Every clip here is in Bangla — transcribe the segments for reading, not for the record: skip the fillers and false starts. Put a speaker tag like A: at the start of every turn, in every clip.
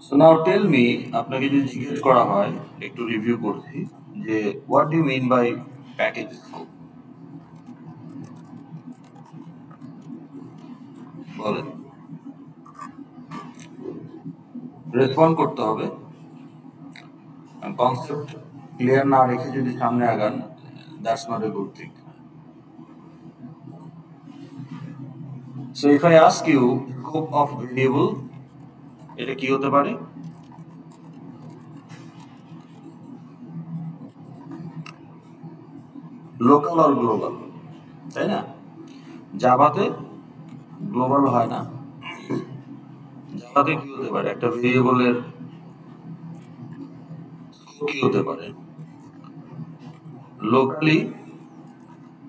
A: So now tell me, আপনাকে যদি জিজ্ঞেস করা হয়, একটু রিভিউ করছি যে what do you mean by package scope? বলেন, রেসপন্ড করতে হবে। কনসেপ্ট ক্লিয়ার না রেখে যদি সামনে আগান, that's not a good thing. So if I ask you scope of variable, এটা কি হতে পারে? লোকাল আর গ্লোবাল, তাই না? জাভাতে গ্লোবাল হয় না। জাভাতে কি হতে পারে? একটা ভেরিয়েবলের স্কোপ কি হতে পারে? Locally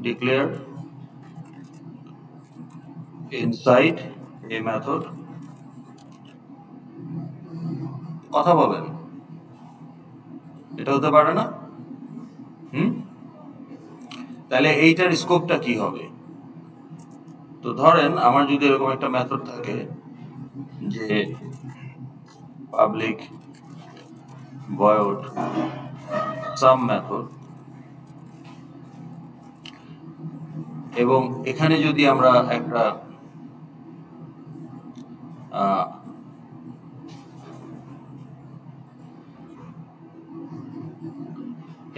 A: declared inside a method। কথা বলেন, এটা হতে পারে না? তাহলে এইটার স্কোপটা কি হবে? তো ধরেন আমার যদি এরকম একটা মেথড থাকে যে পাবলিক ভয়েড সাম মেথড, এবং এখানে যদি আমরা একটা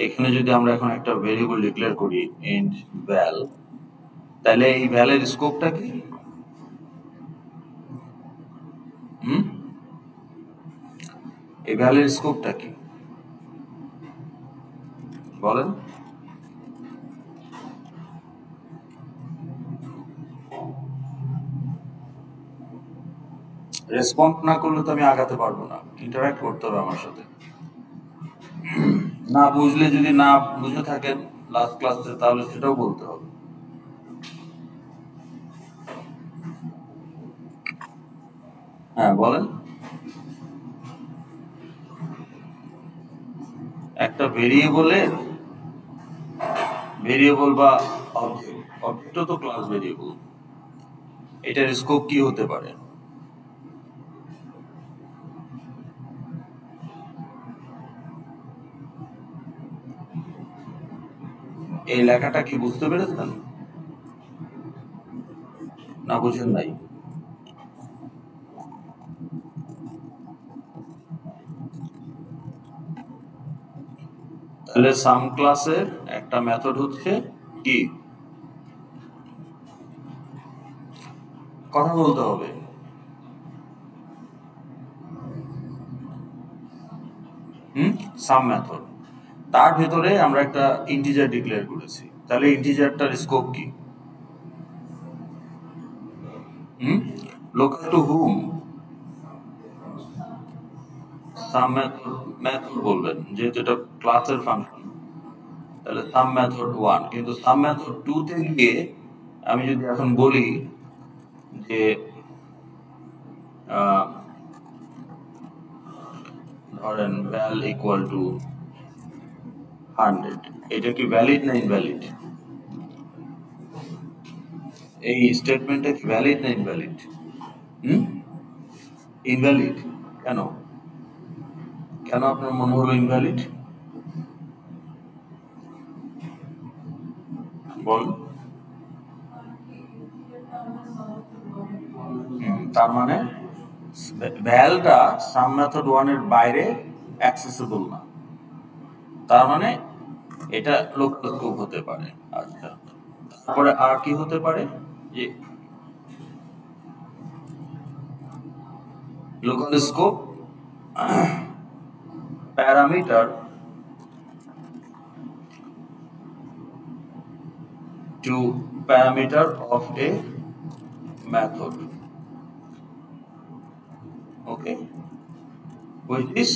A: এখানে যদি আমরা এখন একটা ভেরিয়েবল ডিক্লেয়ার করি ইন্ট ভ্যাল, তাহলে এই ভ্যালের স্কোপটা কি? এই ভ্যালের স্কোপটা কি বলেন? রেসপন্ড না করলে তো আমি আগাতে পারবো না, ইন্টারাক্ট করতে হবে আমার সাথে। না বুঝলে, যদি না বুঝে থাকেন লাস্ট ক্লাসে, তাহলে সেটাও বলতে হবে। হ্যাঁ বলেন। একটা ভেরিয়েবল বা অবজেক্টও তো ক্লাস ভেরিয়েবল, এটার স্কোপ কি হতে পারে? এই লেখাটা কি বুঝতে পেরেছেন না বুঝেন নাই? তাহলে সাম ক্লাসের একটা মেথড হচ্ছে কি? কথা বলতে হবে। সাম মেথড, তার ভেতরে আমরা একটা ইন্টিজার ডিক্লেয়ার করেছি, তাহলে ইন্টিজারটার স্কোপ কি? লোকাল টু হুম? সাম মেথড বলবেন, যেহেতু এটা ক্লাসের ফাংশন, তাহলে সাম মেথড 1। কিন্তু সাম মেথড 2 তে গিয়ে আমি যদি এখন বলি যে ধরেন ভ্যাল ইকুয়াল টু 100, এটা কি ভ্যালিড না ইনভ্যালিড? এই স্টেটমেন্টটা কি ভ্যালিড না ইনভ্যালিড? ইনভ্যালিড। কেন কেন আপনার মনে হলো ইনভ্যালিড? বল। তার মানে ভ্যালটা সাম মেথড 1 এর বাইরে অ্যাক্সেসিবল না, তার মানে এটা লোকাল স্কোপ হতে পারে। আচ্ছা, তারপরে আর কি হতে পারে? যে local scope parameter to parameter of a method, okay, which is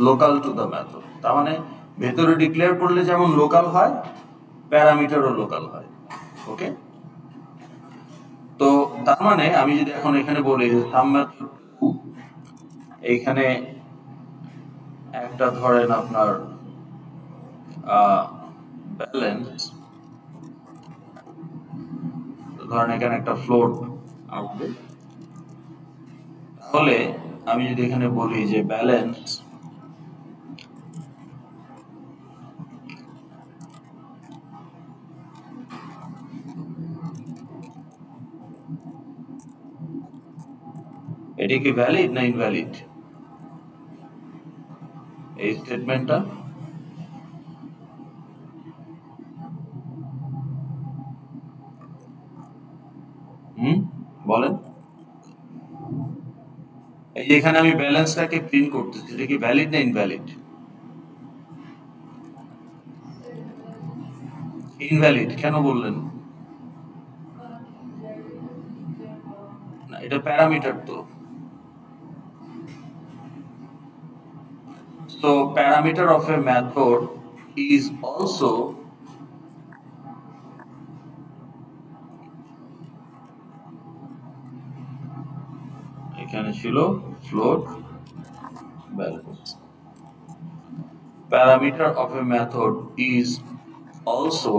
A: local to the method। তার মানে ভেতরে ডিক্লেয়ার করলে যেমন লোকাল হয়, প্যারামিটারও লোকাল হয়। ওকে, তো তার মানে আমি যদি এখন এখানে বলি যে সাম মেথড এইখানে একটা ধরেন আপনার ব্যালেন্স, ধরেন এখানে একটা ফ্লোট আসবে, তাহলে আমি যদি এখানে বলি যে ব্যালেন্স এটা কি ভ্যালিড না ইনভ্যালিড? এই স্টেটমেন্টটা বলেন। এই যে এখানে আমি ব্যালেন্সটাকে প্রিন্ট করতেছি, এটা কি ভ্যালিড না ইনভ্যালিড? ইনভ্যালিড কেন বললেন? না, এটা প্যারামিটার তো। So parameter of a method is also এখানে ছিল float balance. Parameter of a method is also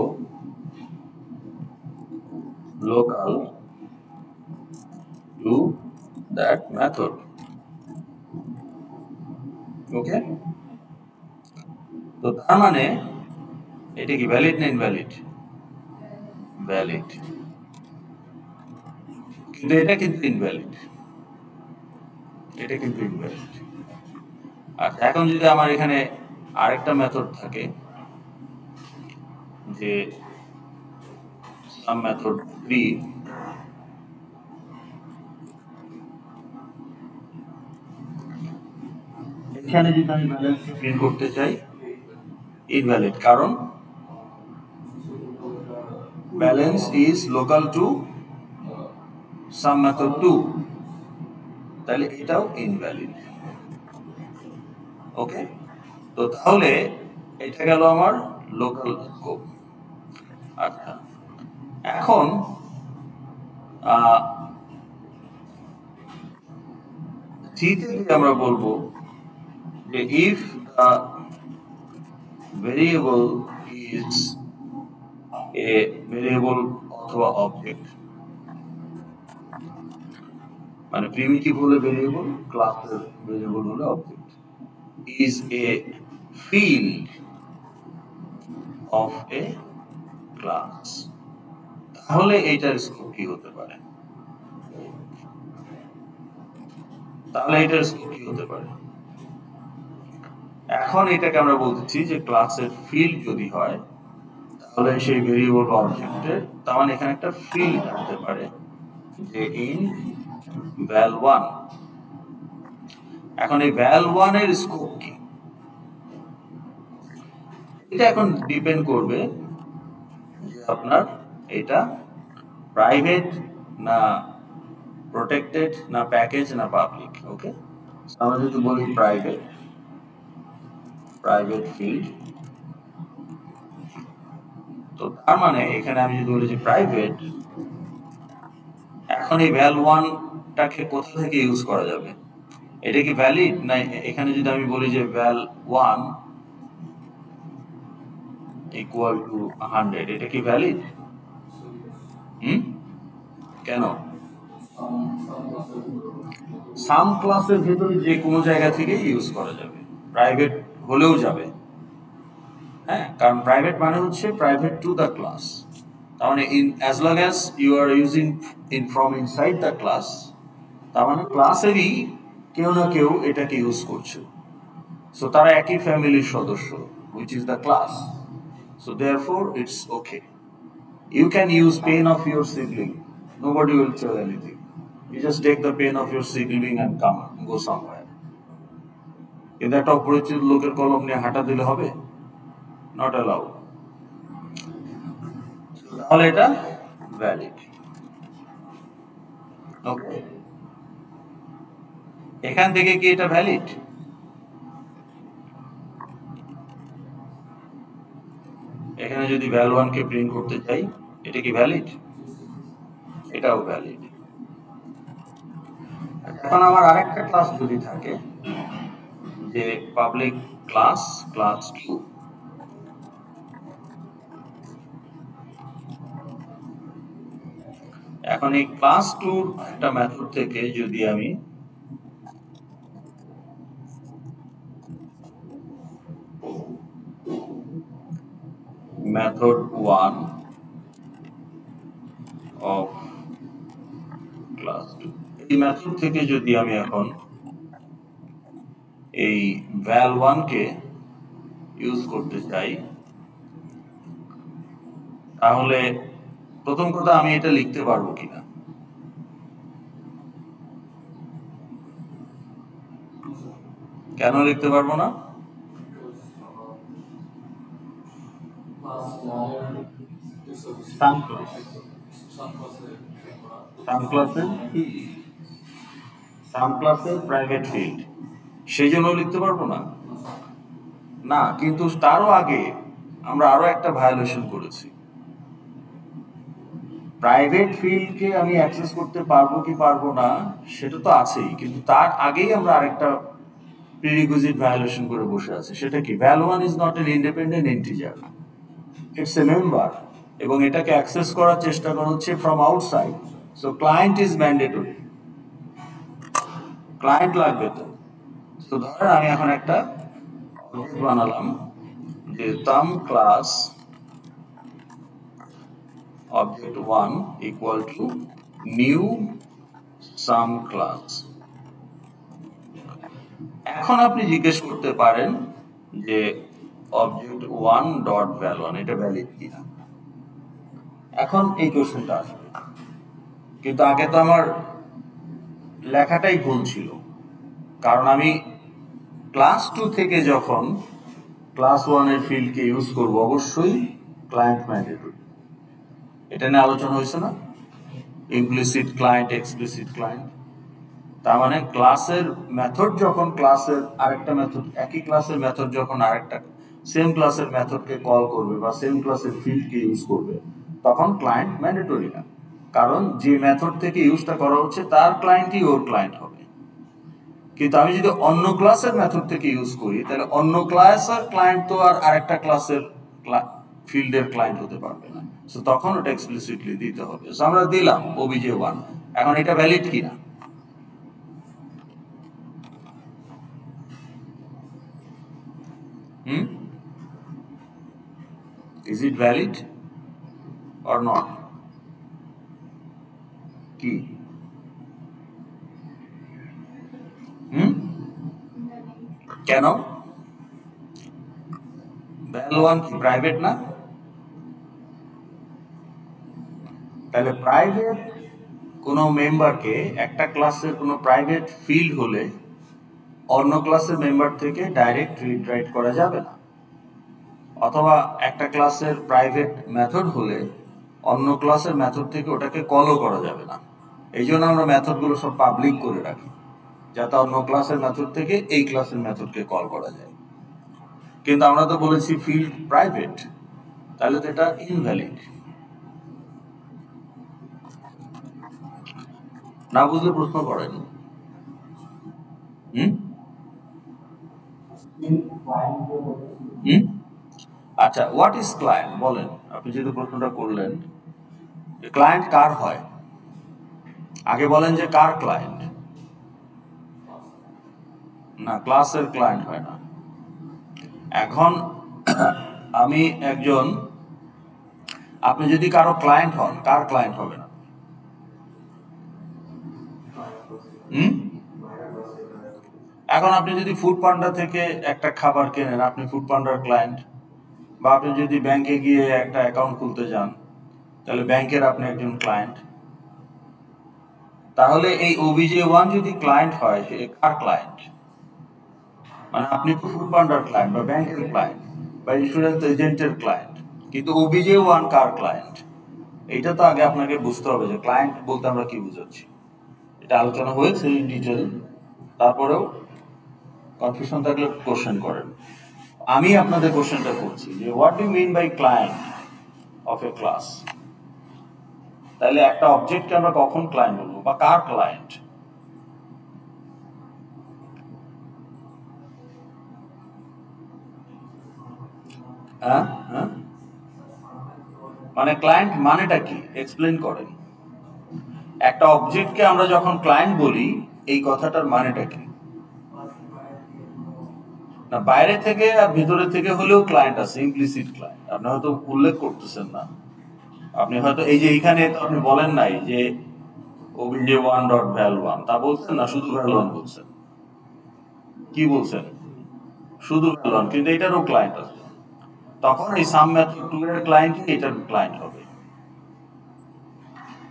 A: local to that method. Okay? তো তার মানে এটা কি ভ্যালিড না ইনভ্যালিড? ভ্যালিড। কিন্তু এটা কিন্তু ইনভ্যালিড। এটা কিন্তু ইনভ্যালিড। আচ্ছা, এখন যদি আমার এখানে আরেকটা মেথড থাকে যে সাম মেথড 3, এখানে যদি আমি ব্যালেন্স প্রিন্ট করতে চাই, ইনভ্যালিড, কারণ balance is local to some method 2, তাহলে এটাও ইনভ্যালিড। ওকে, তো তাহলে এটা গেল আমার লোকাল স্কোপ। আচ্ছা, এখন সিতে আমরা বলবো যে if variable is a variable অথবা অবজেক্ট, মানে প্রিমিটিভ হলে ভেরিয়েবল, ক্লাসের ভেরিয়েবল হলে object, is a field of a class, তাহলে এইটার স্কোপ কি হতে পারে? এখন এটাকে আমরা বলতেছি যে ক্লাসের ফিল্ড যদি হয় তাহলে সেই ভেরিয়েবল বা অবজেক্টের, তার মানে এখানে একটা ফিল্ড থাকতে পারে যে ইন val1। এখন এই val1 এর স্কোপ কি? এটা এখন ডিপেন্ড করবে যে আপনার এটা প্রাইভেট না প্রোটেক্টেড না প্যাকেজ না পাবলিক। ওকে, আমরা যদি বলি প্রাইভেট ফিল্ড, তো তার মানে এখানে আমি যদি বলি যে প্রাইভেট, এখন এই val1টাকে কোথা থেকে ইউজ করা যাবে? এটা কি ভ্যালিড না? এখানে যদি আমি বলি যে val1 ইকুয়াল টু 100, এটা কি ভ্যালিড? কেন? সাম ক্লাসের ভেতরে যে কোনো জায়গা থেকে ইউজ করা যাবে, প্রাইভেট হলেও যাবে। হ্যাঁ, কারণ প্রাইভেট মানে হচ্ছে প্রাইভেট টু দ্য ক্লাস, তার মানে as long as you are using from inside the class, তার মানে ক্লাসেরই কেউ না কেউ এটাকে ইউজ করছে। সো তারা একই ফ্যামিলির সদস্য, which is the class. So therefore it's okay. You can use pen of your sibling. Nobody will tell anything. You just take the pen of your sibling and go somewhere. কিন্তু একটা অপরিচিত লোকের কলম নিয়ে হাঁটা দিলে হবে? Not allowed. তাহলে এটা ভ্যালিড। ওকে, এখান থেকে কি এটা ভ্যালিড? এখানে যদি val1 কে প্রিন্ট করতে চাই, এটা কি ভ্যালিড? এটাও ভ্যালিড। এখন আমার আরেকটা ক্লাস যদি থাকে যে পাবলিক ক্লাস 2, এখন এই ক্লাস 2 একটা মেথড থেকে যদি আমি মেথড 1 অফ ক্লাস 2। এই মেথড থেকে যদি আমি এখন এই val1 কে ইউজ করতে চাই, তাহলে প্রথম কথা আমি এটা লিখতে পারবো কিনা। কেন লিখতে পারবো না? সাম ক্লাসের প্রাইভেট ফিল্ড, সেই জন্য লিখতে পারবো না। না, কিন্তু তারও আগে আমরা আরো একটা ভায়োলেশন করেছি। প্রাইভেট ফিল্ডকে আমি অ্যাক্সেস করতে পারবো কি পারবো না সেটা তো আছেই, কিন্তু তার আগেই আমরা আরেকটা প্রিরিকুইজিট ভায়োলেশন করে বসে আছি। সেটা কি? val1 is not an independent integer, it's a member, এবং এটাকে অ্যাক্সেস করার চেষ্টা করা হচ্ছে from outside. So client is mandatory, client লাগবে। তো সো ধরেন আমি এখন একটা অবজেক্ট বানালাম যে সাম class object1 equal to new sum class। এখন আপনি জিজ্ঞেস করতে পারেন যে object1 ডট val1 এটা ভ্যালিড কিনা। এখন এই কোশ্চেনটা আসবে, কিন্তু আগে তো আমার লেখাটাই ভুল ছিল, কারণ আমি ক্লাস 2 থেকে যখন ক্লাস 1 এর ফিল্ডকে ইউজ করব অবশ্যই ক্লায়েন্ট ম্যান্ডেটরি। এটা নিয়ে আলোচনা হয়েছে না, ইমপ্লিসিট ক্লায়েন্ট, এক্সপ্লিসিট ক্লায়েন্ট। তার মানে ক্লাসের মেথড যখন ক্লাসের আরেকটা মেথড, একই ক্লাসের মেথড যখন আরেকটা সেম ক্লাসের মেথডকে কল করবে বা সেম ক্লাসের ফিল্ডকে ইউজ করবে, তখন ক্লায়েন্ট ম্যান্ডেটরি না, কারণ যে মেথড থেকে ইউজটা করা হচ্ছে তার ক্লায়েন্টই ওর ক্লায়েন্ট হবে। কিন্তু আমি যদি অন্য ক্লাসের মেথড থেকে ইউজ করি, তাহলে অন্য ক্লাসের ক্লায়েন্ট তো আর আরেকটা ক্লাসের ফিল্ডের ক্লায়েন্ট হতে পারবে না। সো তখন ওটা এক্সপ্লিসিটলি দিতে হবে। সো আমরা দিলাম obj1। এখন এটা ভ্যালিড কিনা? Is it valid or not? কি? কেন? val1 কি প্রাইভেট না? তাহলে প্রাইভেট কোনো মেম্বারকে, একটা ক্লাসের কোনো প্রাইভেট ফিল্ড হলে অন্য ক্লাসের মেম্বার থেকে ডাইরেক্ট রিড রাইট করা যাবে না, অথবা একটা ক্লাসের প্রাইভেট মেথড হলে অন্য ক্লাসের মেথড থেকে ওটাকে কলও করা যাবে না। এই জন্য আমরা মেথডগুলো সব পাবলিক করে রাখি, যাতে অন্য ক্লাসের মেথড থেকে এই ক্লাসের মেথডকে কল করা যায়। কিন্তু আমরা তো বলেছি ফিল্ড প্রাইভেট, তাহলে তো এটা ইনভ্যালিড। না বুঝলে প্রশ্ন করেন। আচ্ছা, হোয়াট ইজ ক্লায়েন্ট বলেন। আপনি যেহেতু প্রশ্নটা করলেন, ক্লায়েন্ট কার হয় আগে বলেন, যে কার ক্লায়েন্ট? না, ক্লাসের ক্লায়েন্ট হয় না। এখন আমি একজন, আপনি যদি কারো ক্লায়েন্ট হন, কার ক্লায়েন্ট হবে না? এখন আপনি যদি ফুড পান্ডা থেকে একটা খাবার কেনেন, আপনি ফুড পান্ডার ক্লায়েন্ট। বা আপনি যদি ব্যাংকে গিয়ে একটা অ্যাকাউন্ট খুলতে যান, তাহলে ব্যাংকের আপনি একজন ক্লায়েন্ট। তাহলে এই obj1 যদি ক্লায়েন্ট হয়, সে কার ক্লায়েন্ট? মানে আপনি তো ফুড পান্ডার ক্লায়েন্ট বা ব্যাংকের ক্লায়েন্ট বা ইন্স্যুরেন্স এজেন্টের ক্লায়েন্ট, কিন্তু obj1 কার ক্লায়েন্ট? এইটা তো আগে আপনাকে বুঝতে হবে যে ক্লায়েন্ট বলতে আমরা কি বুঝাচ্ছি। এটা আলোচনা হয়েছে ইন ডিটেল, তারপরেও কনফিউশন থাকলে কোশ্চেন করেন। আমি আপনাদের কোশ্চেনটা করছি যে what do mean by client of a class. তাহলে একটা অবজেক্টকে আমরা কখন ক্লায়েন্ট বলবো, বা কার ক্লায়েন্ট? মানে ক্লায়েন্ট মানেটা কি এক্সপ্লেন করেন। একটা অবজেক্টকে আমরা যখন ক্লায়েন্ট বলি, এই কথাটার মানেটা কি? না, বাইরে থেকে আর ভিতরে থেকে হলেও ক্লায়েন্ট আছে, ইমপ্লিসিট ক্লায়েন্ট। আপনি হয়তো উল্লেখ করতেছেন না, আপনি হয়তো এই যে এইখানে তো আপনি বলেন নাই যে obj1.val1 তা বলছেন না, শুধু val1 বলছেন। কি বলছেন? শুধু val1, কিন্তু এটারও ক্লায়েন্ট আছে। তখন এই সাম মেথড 2 এর ক্লায়েন্ট এটার ক্লায়েন্ট হবে,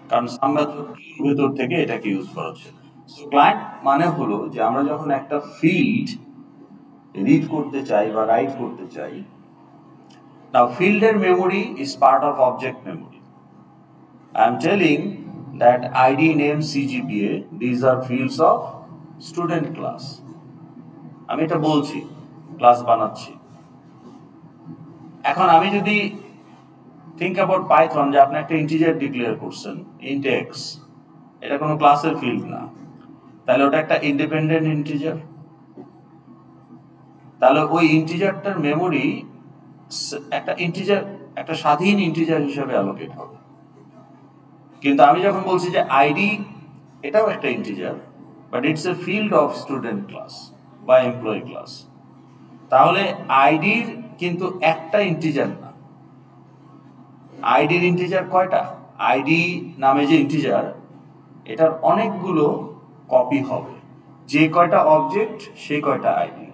A: কারণ সাম মেথড 2 এর ভেতর থেকে এটাকে ইউজ করা হচ্ছে। সো ক্লায়েন্ট মানে হলো যে আমরা যখন একটা ফিল্ড রিড করতে চাই বা রাইট করতে চাই, নাও ফিল্ডের memory is part of object memory. I am telling that ID, name, CGPA, these are fields of student class. আমি এটা বলছি, ক্লাস বানাচ্ছি। এখন আমি যদি think about Python, যে আপনি একটা ইন্টিজার ডিক্লেয়ার করছেন int x, এটা কোনো ক্লাসের ফিল্ড না, তাহলে ওটা একটা ইন্ডিপেন্ডেন্ট ইন্টিজার। তাহলে ওই ইন্টিজারটার মেমোরি একটা ইন্টিজার, একটা স্বাধীন ইন্টিজার হিসেবে অ্যালোকেট হবে। কিন্তু আমি যখন বলছি যে আইডি এটাও একটা integer, but it's a field of student class বা এমপ্লয়ি ক্লাস, তাহলে আইডির কিন্তু একটা ইন্টিজার না। আইডির ইন্টিজার কয়টা? আইডি নামে যে ইন্টিজার, এটার অনেকগুলো কপি হবে, যে কয়টা অবজেক্ট সেই কয়টা আইডি।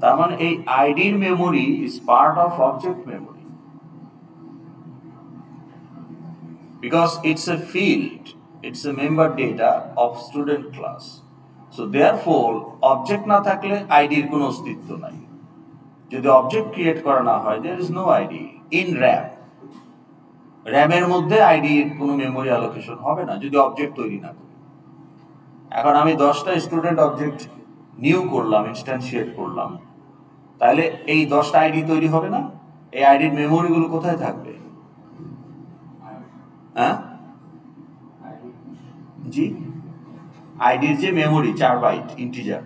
A: তার মানে এই আইডির memory is part of object memory, because it's a field, it's a member data of student class. So therefore object না থাকলে আইডির কোনো অস্তিত্ব নাই। যদি অবজেক্ট ক্রিয়েট করা না হয়, there is no ID in RAM. র্যামের মধ্যে আইডির কোনো মেমোরি অ্যালোকেশন হবে না যদি অবজেক্ট তৈরি না করি। এখন আমি 10টা স্টুডেন্ট অবজেক্ট নিউ করলাম, ইনস্ট্যান্সিয়েট করলাম, তাহলে এই 10টা আইডি তৈরি হবে না? এই আইডির মেমোরিগুলো কোথায় থাকবে? হ্যাঁ জি, আইডির যে মেমোরি 4 বাইট ইন্টিজার,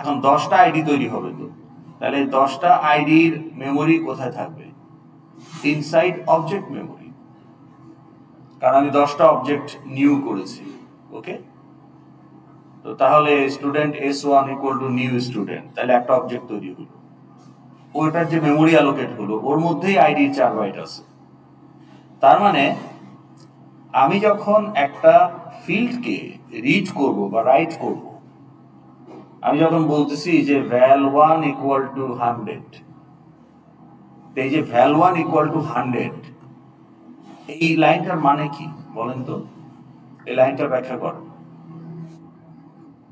A: এখন 10টা আইডি তৈরি হবে, তো তাহলে 10টা আইডির মেমোরি কোথায় থাকবে? ইনসাইড অবজেক্ট মেমোরি, কারণ আমি 10টা অবজেক্ট নিউ করেছি। ওকে, তো তাহলে student S1 equal to new student, তাহলে একটা অবজেক্ট তৈরি হলো, ওইটার যে মেমোরি অ্যালোকেট হলো ওর মধ্যেই আইডির 4 বাইট আছে। তার মানে আমি যখন একটা ফিল্ডকে রিড করব বা রাইট করব, আমি যখন বলতেছি যে val1 ইকুয়াল টু 100, এই যে val1 ইকুয়াল টু 100, এই লাইনটার মানে কি বলেন তো? এই লাইনটা ব্যাখ্যা করেন।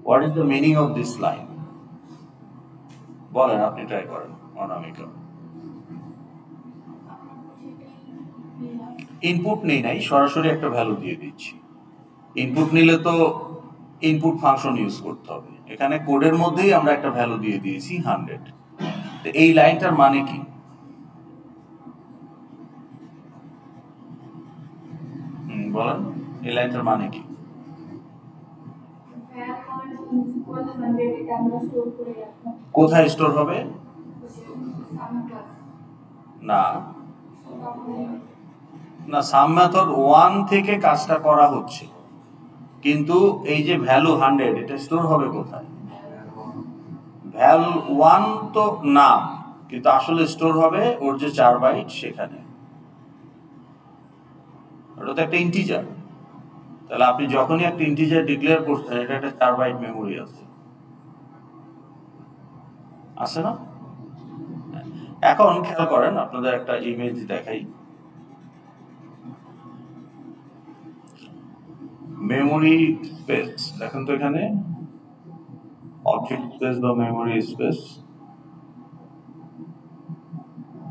A: What is the meaning of this line? বলেন, আপনি ট্রাই করেন অনামিকা। ইনপুট নেই নাই, সরাসরি একটা ভ্যালু দিয়ে দিচ্ছি। ইনপুট নিলে তো ইনপুট ফাংশন ইউজ করতে হবে, এখানে কোডের মধ্যেই আমরা একটা ভ্যালু দিয়ে দিয়েছি 100। তো এই লাইনটার মানে কি? বলেন, এই লাইনটার মানে কি? কোথায় স্টোর হবে? না না, সাম মেথড 1 থেকে কাজটা করা হচ্ছে, কিন্তু এই যে ভ্যালু 100 এটা স্টোর হবে কোথায়? val1 তো নাম, কিন্তু আসলে স্টোর হবে ওর যে 4 বাইট সেখানে, ওটা তো একটা ইন্টিজার। তাহলে আপনি যখনই একটা ইন্টিজার ডিক্লেয়ার করছেন, এটা একটা 4 বাইট মেমোরি আছে না? এখন খেয়াল করেন, আপনাদের একটা ইমেজ দেখাই। মেমোরি স্পেস দেখেন তো, এখানে অবজেক্ট স্পেস বা মেমোরি স্পেস,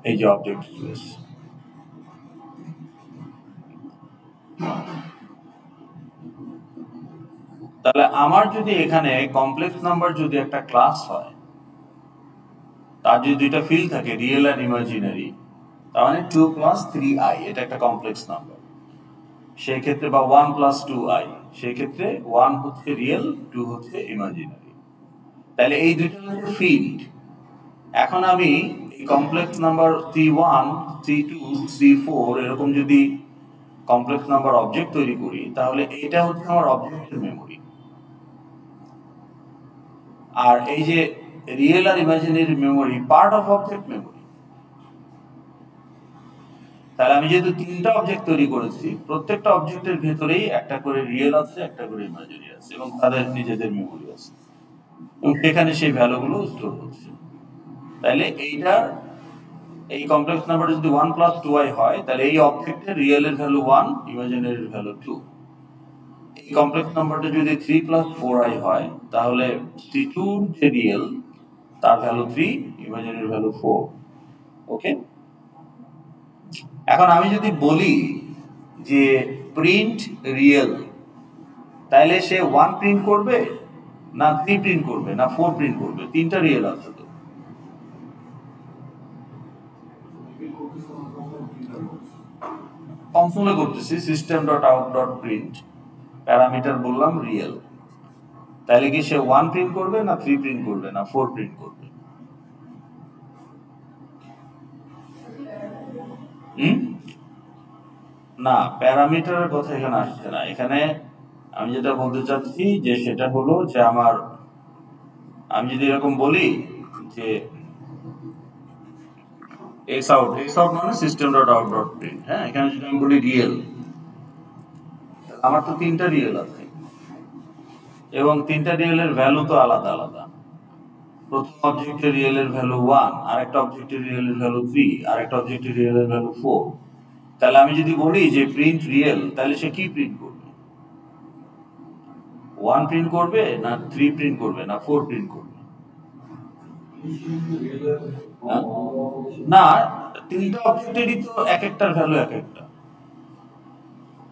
A: এই যে অবজেক্ট স্পেস, তাহলে আমার যদি এখানে কমপ্লেক্স নাম্বার যদি একটা ক্লাস হয়, তার যদি দুইটা ফিল্ড থাকে, রিয়েল আর ইমাজিনারি, তার মানে 2 + 3i, এটা একটা কমপ্লেক্স নাম্বার। সেই ক্ষেত্রে বা 1 + 2i, সেই ক্ষেত্রে 1 হচ্ছে রিয়েল, 2 হচ্ছে ইমাজিনারি। তাহলে এই দুইটা হচ্ছে ফিল্ড। এখন আমি এই complex number C1, C2, C4 এরকম যদি কমপ্লেক্স নাম্বার অবজেক্ট তৈরি করি, তাহলে এটা হচ্ছে আমার অবজেক্টের মেমোরি। আর এই যে রিয়েল আর imaginary memory part of object memory. তাহলে আমি যেহেতু তিনটা অবজেক্ট তৈরি করেছি, প্রত্যেকটা অবজেক্টের ভেতরেই একটা করে রিয়েল আছে, একটা করে ইমাজিনারি আছে, এবং তাদের নিজেদের মেমোরি আছে, এবং সেখানে সেই ভ্যালুগুলো স্টোর হচ্ছে। তাহলে এই কমপ্লেক্স নাম্বারটা যদি 1 + 2i হয়, তাহলে এই অবজেক্টের রিয়েলের ভ্যালু 1, ইমাজিনারির ভ্যালু 2। এই কমপ্লেক্স নাম্বারটা যদি 3 + 4i হয়, তাহলে C2 যে রিয়েল তার ভ্যালু 3, ইমাজিনারি ভ্যালু 4। ওকে, এখন আমি যদি বলি যে প্রিন্ট রিয়েল, তাহলে সে 1 প্রিন্ট করবে, না 3 প্রিন্ট করবে, না 4 প্রিন্ট করবে? তিনটা রিয়েল আছে তো। কনসোলে করতেছি system.out.print, প্যারামিটার বললাম রিয়েল। তাহলে কি সে 1 প্রিন্ট করবে, না 3 প্রিন্ট করবে, না 4 প্রিন্ট করবে? না, প্যারামিটারের কথা এখানে আসছে না। এখানে আমি যেটা বলতে চাচ্ছি যে সেটা হলো যে আমি যদি এরকম বলি যে x out মানে system.out.print, হ্যাঁ, এখানে যদি আমি বলি রিয়েল, আমার তো তিনটা রিয়েল আছে, এবং তিনটা রিয়েলের ভ্যালু তো আলাদা আলাদা। প্রথম অবজেক্টের রিয়েলের ভ্যালু 1, আরেকটা অবজেক্টের রিয়েলের ভ্যালু 3, আরেকটা অবজেক্টের রিয়েলের ভ্যালু 4। তাহলে আমি যদি বলি যে প্রিন্ট রিয়েল, তাহলে সে কি প্রিন্ট করবে? 1 প্রিন্ট করবে, না 3 প্রিন্ট করবে, না 4 প্রিন্ট করবে? না, তিনটা অবজেক্টেরই তো এক একটার ভ্যালু এক একটা।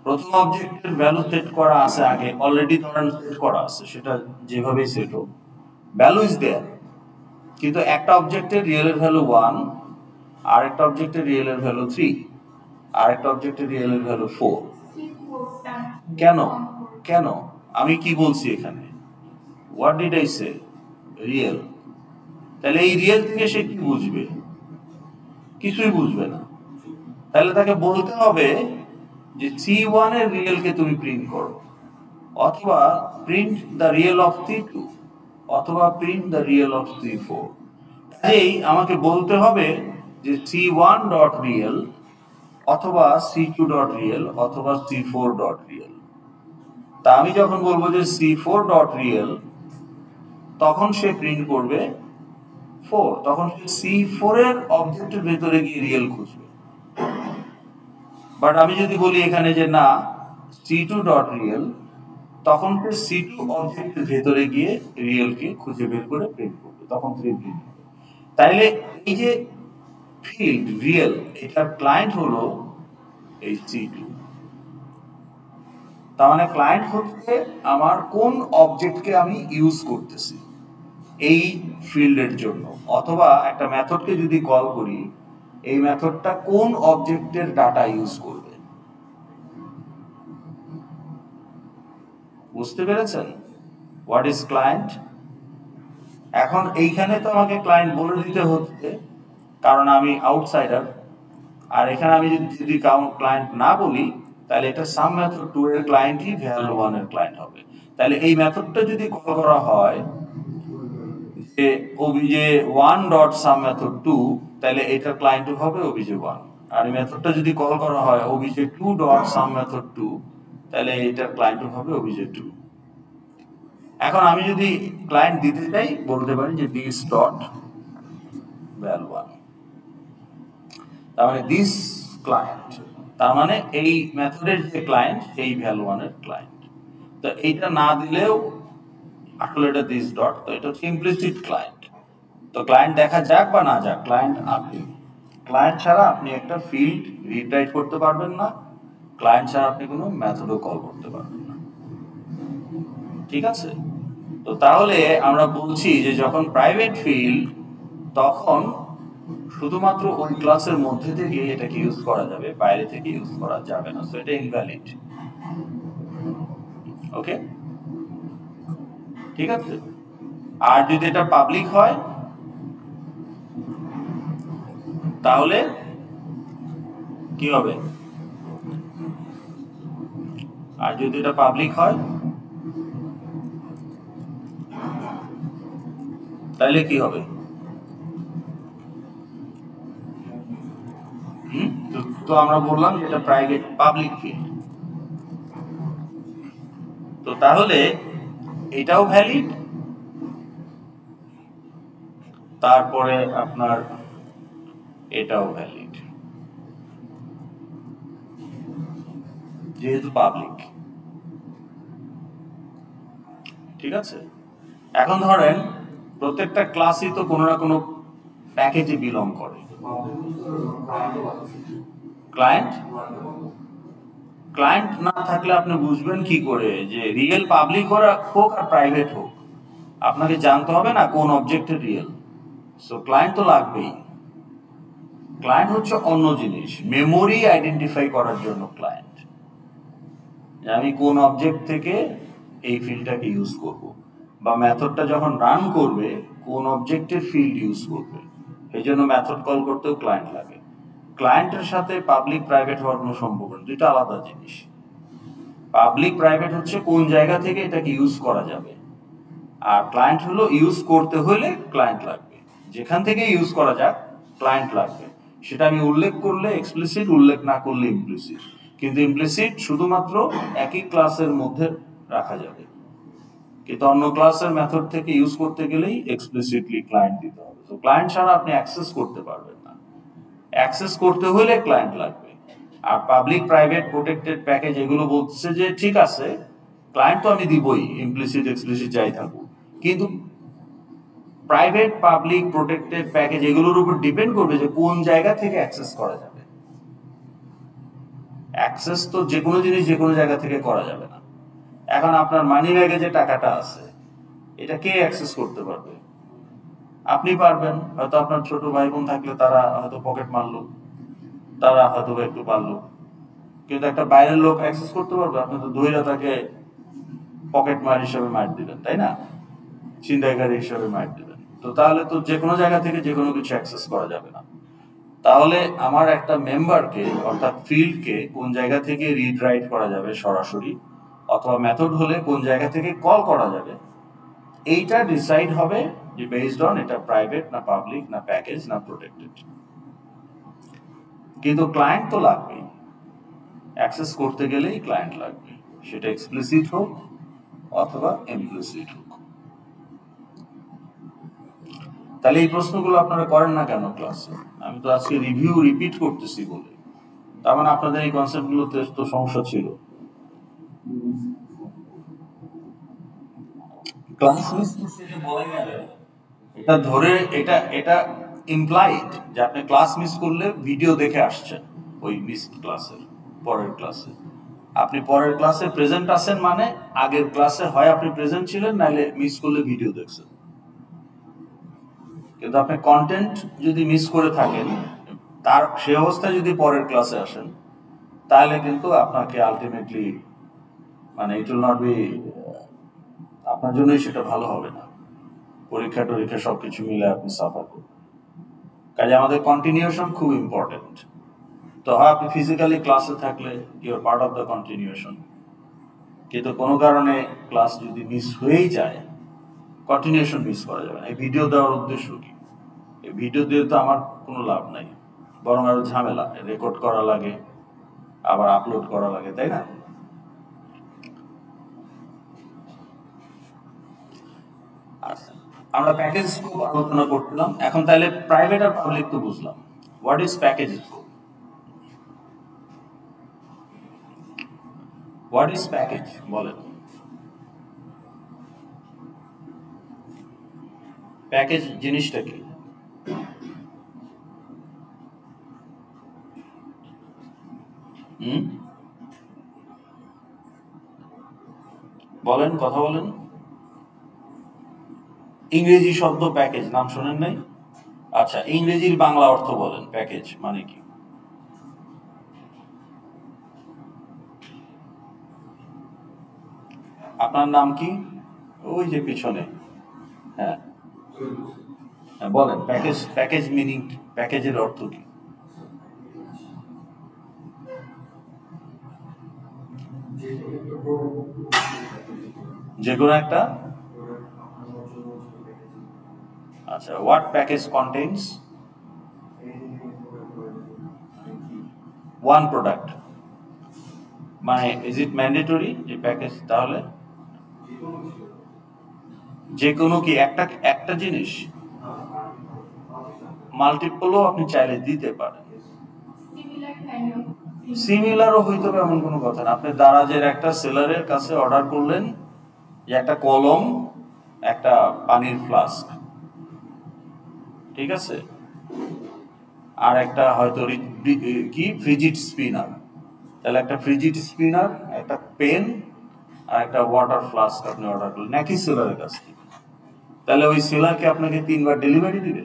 A: প্রথম অবজেক্টের ভ্যালু সেট করা আছে আগে, অলরেডি ধরেন সেট করা আছে, সেটা যেভাবেই সেট হোক, ভ্যালু ইজ দেয়ার। কিন্তু একটা অবজেক্টের রিয়েলের ভ্যালু 1, আর একটা অবজেক্টের রিয়েলের ভ্যালু 3, আর একটা অবজেক্টের রিয়েলের ভ্যালু 4। কেন? কেন? আমি কি বলছি এখানে? What did I say? Real. তাহলে এই রিয়েল থেকে সে কি বুঝবে? কিছুই বুঝবে না। তাহলে তাকে বলতে হবে যে C1 এর রিয়েলকে তুমি প্রিন্ট করো, অথবা print the real of C2, অথবা print the real of C4। এই আমাকে বলতে হবে যে C1 ডট রিয়েল, অথবা C2 ডট রিয়েল, অথবা C4 ডট রিয়েল। তা আমি যখন বলবো যে C4 ডট রিয়েল, তখন সে প্রিন্ট করবে 4, তখন সে C4 এর অবজেক্টের ভেতরে গিয়ে রিয়েল খুঁজবে। বাট আমি যদি বলি এখানে যে না, C2 ডট রিয়েল, তখন সে C2 অবজেক্টের ভেতরে গিয়ে রিয়েলকে খুঁজে বের করে প্রিন্ট করবে, তখন 3 প্রিন্ট হবে। তাইলে এই যে ফিল্ড রিয়েল, এটার ক্লায়েন্ট হলো এই C2। তার মানে ক্লায়েন্ট হচ্ছে আমার কোন অবজেক্টকে আমি ইউজ করতেছি এই ফিল্ডের জন্য, অথবা একটা মেথডকে যদি কল করি, এই মেথডটা কোন অবজেক্টের ডাটা ইউজ করবে। বুঝতে পেরেছেন? What is client? এখন এইখানে তো আমাকে ক্লায়েন্ট বলে দিতে হচ্ছে, কারণ আমি আউটসাইডার। আর এখানে আমি যদি ক্লায়েন্ট না বলি, তাহলে এটা সাম মেথড 2 এর ক্লায়েন্টই ভ্যাল 1 এর ক্লায়েন্ট হবে। তাহলে এই মেথডটা যদি কল করা হয় যে obj1 ডট সাম মেথড 2, তাহলে এটার ক্লায়েন্ট হবে obj1। আর এই মেথডটা যদি কল করা হয় obj2 ডট সাম মেথড 2, তাহলে এটার ক্লায়েন্ট হবে obj2। এখন আমি যদি ক্লায়েন্ট দিতে চাই, বলতে পারি যে this ডট val1, তার মানে this ক্লায়েন্ট, তার মানে এই মেথডের যে ক্লায়েন্ট সেই val1 এর ক্লায়েন্ট। তো এইটা না দিলেও আসলে এটা this ডট, তো এটা হচ্ছে ইমপ্লিসিট ক্লায়েন্ট। তো ক্লায়েন্ট দেখা যাক বা না যাক, ক্লায়েন্ট আছে। ক্লায়েন্ট ছাড়া আপনি একটা ফিল্ড রিড রাইট করতে পারবেন না, ক্লায়েন্ট ছাড়া আপনি কোনো মেথডও কল করতে পারবেন না। ঠিক আছে? তো তাহলে আমরা বলছি যে যখন প্রাইভেট ফিল্ড, তখন শুধুমাত্র ওই ক্লাসের মধ্যে থেকে এটাকে ইউজ করা যাবে, বাইরে থেকে ইউজ করা যাবে না। সো এটা ইনভ্যালিড। ওকে, ঠিক আছে। আর যদি এটা পাবলিক হয়, তাহলে কি হবে? আর যদি এটা পাবলিক হয়, তাহলে কি হবে? তো আমরা বললাম যে এটা প্রাইভেট পাবলিক ফিল্ড। তো তাহলে এটাও ভ্যালিড, তারপরে আপনার এটাও ভ্যালিড, যেহেতু পাবলিক। ঠিক আছে, এখন ধরেন প্রত্যেকটা ক্লাসই তো কোনো না কোনো প্যাকেজে বিলং করে। ক্লায়েন্ট ক্লায়েন্ট না থাকলে আপনি বুঝবেন কি করে যে রিয়েল পাবলিক হোক আর প্রাইভেট হোক? আপনাকে জানতে হবে না কোন অবজেক্টের রিয়েল। সো ক্লায়েন্ট তো লাগবেই। ক্লায়েন্ট হচ্ছে অন্য জিনিস, মেমোরি আইডেন্টিফাই করার জন্য ক্লায়েন্ট, যে আমি কোন অবজেক্ট থেকে এই ফিল্ডটাকে ইউজ করব, বা মেথডটা যখন রান করবে কোন অবজেক্টের ফিল্ড ইউজ করবে, এই জন্য মেথড কল করতেও ক্লায়েন্ট লাগে। ক্লায়েন্টের সাথে পাবলিক প্রাইভেট হওয়ার কোনো সম্পর্ক নেই, দুইটা আলাদা জিনিস। পাবলিক প্রাইভেট হচ্ছে কোন জায়গা থেকে এটাকে ইউজ করা যাবে, আর ক্লায়েন্ট হলো ইউজ করতে হলে ক্লায়েন্ট লাগবে। যেখান থেকে ইউজ করা যাক ক্লায়েন্ট লাগবে, সেটা আমি উল্লেখ করলে এক্সপ্লিসিট, উল্লেখ না করলে ইমপ্লিসিট। কিন্তু ইমপ্লিসিট শুধুমাত্র একই ক্লাসের মধ্যে রাখা যাবে, কিন্তু অন্য ক্লাসের মেথড থেকে ইউজ করতে গেলেই এক্সপ্লিসিটলি ক্লায়েন্ট দিতে হবে। তো ক্লায়েন্ট ছাড়া আপনি অ্যাক্সেস করতে পারবেন না, অ্যাক্সেস করতে হলে ক্লায়েন্ট লাগবে। আর পাবলিক প্রাইভেট প্রোটেক্টেড প্যাকেজ এগুলো বলছে যে ঠিক আছে ক্লায়েন্ট তো আমি দিবই, ইমপ্লিসিট এক্সপ্লিসিট যাই থাকুক, কিন্তু প্রাইভেট পাবলিক প্রোটেক্টেড প্যাকেজ এগুলোর উপর ডিপেন্ড করবে যে কোন জায়গা থেকে অ্যাক্সেস করা যাবে। অ্যাক্সেস তো যে কোনো জিনিস যে কোনো জায়গা থেকে করা যাবে না। এখন আপনার মানি ব্যাগে যে টাকাটা আছে এটা কে অ্যাক্সেস করতে পারবে? আপনি পারবেন, হয়তো আপনার ছোট ভাই বোন থাকলে তারা হয়তো পকেট মারলো, তারা হয়তো একটু পারলো, কিন্তু একটা বাইরের লোক অ্যাক্সেস করতে পারবে? আপনি তো ধৈর্য তাকে পকেট মার হিসেবে মার দিবেন, তাই না? ছিনতাইকারী হিসেবে মার দিবেন। তো তাহলে তো যে কোনো জায়গা থেকে যে কোনো কিছু অ্যাক্সেস করা যাবে না। তাহলে আমার একটা মেম্বারকে অর্থাৎ ফিল্ডকে কোন জায়গা থেকে রিড রাইট করা যাবে সরাসরি, অথবা মেথড হলে কোন জায়গা থেকে কল করা যাবে, এইটা ডিসাইড হবে যে বেসড অন এটা প্রাইভেট না পাবলিক না প্যাকেজ না প্রোটেক্টেড। কিন্তু ক্লায়েন্ট তো লাগবেই, অ্যাক্সেস করতে গেলেই ক্লায়েন্ট লাগবে, সেটা এক্সপ্লিসিট হোক অথবা ইমপ্লিসিট হোক। তাহলে এই প্রশ্নগুলো আপনারা করেন না কেন ক্লাসে? আমি তো আজকে রিভিউ রিপিট করতেছি বলে, তার মানে আপনাদের এই কনসেপ্টগুলোতে তো সমস্যা ছিল। ক্লাস মিস করতে বলাই গেল, এটা ধরে এটা এটা ইমপ্লাইড যে আপনি ক্লাস মিস করলে ভিডিও দেখে আসছেন ওই মিস ক্লাসের পরের ক্লাসে। আপনি পরের ক্লাসে প্রেজেন্ট আছেন মানে আগের ক্লাসে হয় আপনি প্রেজেন্ট ছিলেন, নাইলে মিস করলে ভিডিও দেখছেন। কিন্তু আপনি কন্টেন্ট যদি মিস করে থাকেন, তার সে অবস্থায় যদি পরের ক্লাসে আসেন, তাহলে কিন্তু আপনাকে আলটিমেটলি মানে ইট উইল নট বি, আপনার জন্যই সেটা ভালো হবে না। পরীক্ষা টরীক্ষা সবকিছু মিলে আপনি সাফার করবেন। কাজে আমাদের কন্টিনিউশন খুব ইম্পর্টেন্ট। তো হয় আপনি ফিজিক্যালি ক্লাসে থাকলে you are part of the continuation, কিন্তু কোনো কারণে ক্লাস যদি মিস হয়েই যায়, কন্টিনিউশন মিস করা যাবে না। এই ভিডিও দেওয়ার উদ্দেশ্য কি? এই ভিডিও দিয়ে তো আমার কোনো লাভ নাই, বরং আরো ঝামেলা, রেকর্ড করা লাগে, আবার আপলোড করা লাগে, তাই না? আচ্ছা, আমরা প্যাকেজ স্কোপ আলোচনা করছিলাম, এখন তাহলে প্রাইভেট আর পাবলিক তো বুঝলাম। What is package scope? What is package বলেন? প্যাকেজ জিনিসটা কি? বলেন, কথা বলেন। ইংরেজি শব্দ প্যাকেজ নাম শোনেন নাই? আচ্ছা, ইংরেজির বাংলা অর্থ বলেন, প্যাকেজ মানে কি? আপনার নাম কি? ওই যে পিছনে। হ্যাঁ, হ্যাঁ বলেন, প্যাকেজ, প্যাকেজ মিনিং, প্যাকেজের অর্থ কি? যে কোনো একটা। আচ্ছা, what package contains? One product, মানে ইজ ইট ম্যান্ডেটরি যে প্যাকেজ? তাহলে যে কোনো কি একটা একটা জিনিস মাল্টিপলও আপনি চাইলে দিতে পারেন। সিমিলারও হইতে হবে এমন কোনো কথা না। আপনি দারাজের একটা সেলারের কাছে অর্ডার করলেন যে একটা কলম, একটা পানির ফ্লাস্ক, ঠিক আছে, আর একটা হয়তো কি ফ্রিজিড স্পিনার, তাহলে একটা ফ্রিজিড স্পিনার, একটা পেন আর একটা ওয়াটার ফ্লাস্ক আপনি অর্ডার করলেন একই সেলারের কাছ থেকে। তাহলে ওই সেলারকে আপনাকে 3 বার ডেলিভারি দিবে?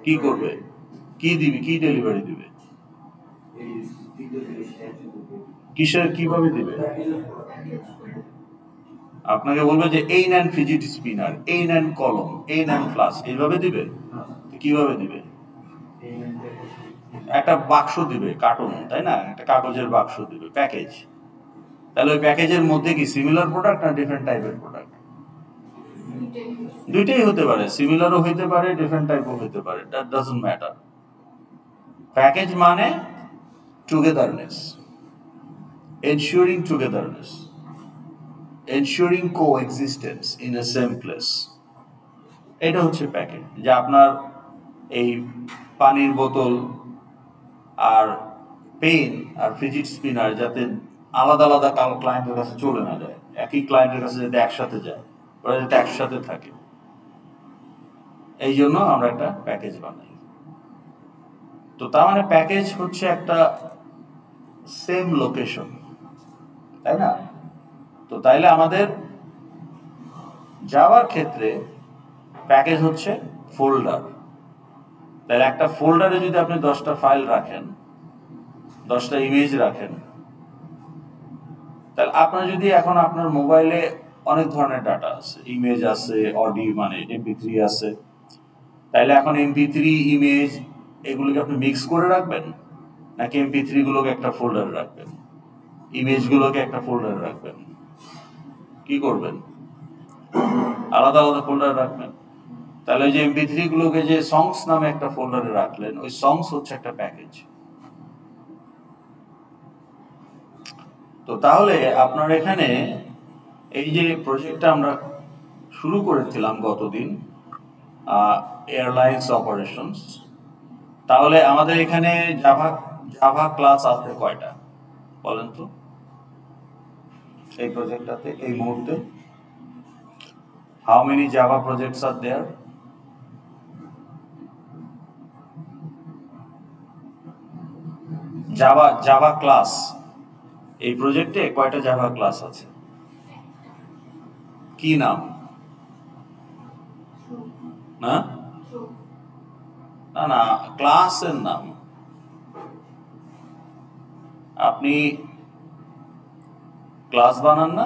A: কি করবে? কি দিবে? কি ডেলিভারি দিবে? কিসের কিভাবে দিবে? আপনাকে বলবে যে এই নেন ফিজিট স্পিনার, এই নেন কলম, এই নেন ফ্লাস্ক, এইভাবে দিবে? কিভাবে দিবে? একটা বাক্স দিবে, কার্টুন, তাই না? একটা কাগজের বাক্স দিবে, প্যাকেজ। তাহলে ওই প্যাকেজের মধ্যে কি সিমিলার প্রোডাক্ট না ডিফারেন্ট টাইপের প্রোডাক্ট? দুইটাই হতে পারে, সিমিলারও হইতে পারে, ডিফারেন্ট টাইপও হইতে পারে, দ্যাট ডাজন্ট ম্যাটার। প্যাকেজ মানে togetherness, ensuring togetherness, ensuring coexistence in a same place. এটা হচ্ছে প্যাকেজ। যে আপনার এই পানির বোতল আর পেন আর ফিজিট স্পিনার যাতে আলাদা আলাদা ক্লায়েন্টের কাছে চলে না যায়, একই ক্লায়েন্টের কাছে যাতে একসাথে যায়, ওরা যাতে একসাথে থাকে, এই জন্য আমরা একটা প্যাকেজ বানাই। তো তার মানে প্যাকেজ হচ্ছে একটা সেম লোকেশন, তাই না? তো তাইলে আমাদের যাওয়ার ক্ষেত্রে প্যাকেজ হচ্ছে ফোল্ডার। তাহলে একটা ফোল্ডারে যদি আপনি 10টা ফাইল রাখেন, 10টা ইমেজ রাখেন, তাহলে আপনার যদি এখন আপনার মোবাইলে অনেক ধরনের ডাটা আছে, ইমেজ আছে, অডিও মানে MP3 আছে, তাইলে এখন MP3 ইমেজ এগুলোকে আপনি মিক্স করে রাখবেন, নাকি MP3 গুলোকে একটা ফোল্ডারে রাখবেন, ইমেজ গুলোকে একটা ফোল্ডারে রাখবেন? কি করবেন? আলাদা আলাদা ফোল্ডারে রাখবেন। তাহলে ওই যে MP3 গুলোকে যে সংস নামে একটা ফোল্ডারে রাখলেন, ওই সংস হচ্ছে একটা প্যাকেজ। তো তাহলে আপনার এখানে এই যে প্রজেক্টটা আমরা শুরু করেছিলাম গতদিন, এয়ারলাইন্স অপারেশনস, তাহলে আমাদের এখানে জাভা জাভা ক্লাস আছে কয়টা বলেন তো এই প্রজেক্টটাতে এই মুহূর্তে? How many Java projects are there? Java class, এই প্রজেক্টে কয়টা জাভা ক্লাস আছে? কি নাম? না না না, ক্লাসের নাম। আপনি ক্লাস বানান না?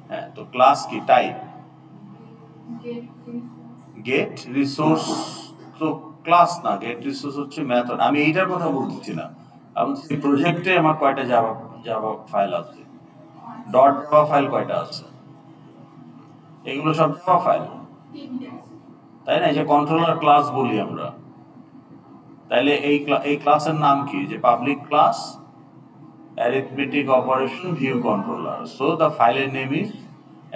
A: হ্যাঁ, তো ক্লাস কি টাইপ? গেট রিসোর্স তো ক্লাস না, গেট রিসোর্স হচ্ছে মেথড। আমি এইটার কথা বলতেছি না, আমি প্রজেক্টে আমার কয়টা জাভা জাভা ফাইল আছে, ডট জাভা ফাইল কয়টা আছে, এগুলো সব জাভা ফাইল, তাই না? এই যে কন্ট্রোলার ক্লাস বলি আমরা, তাইলে এই ক্লাসের নাম কি? যে public class arithmetic operation view controller. So the file name is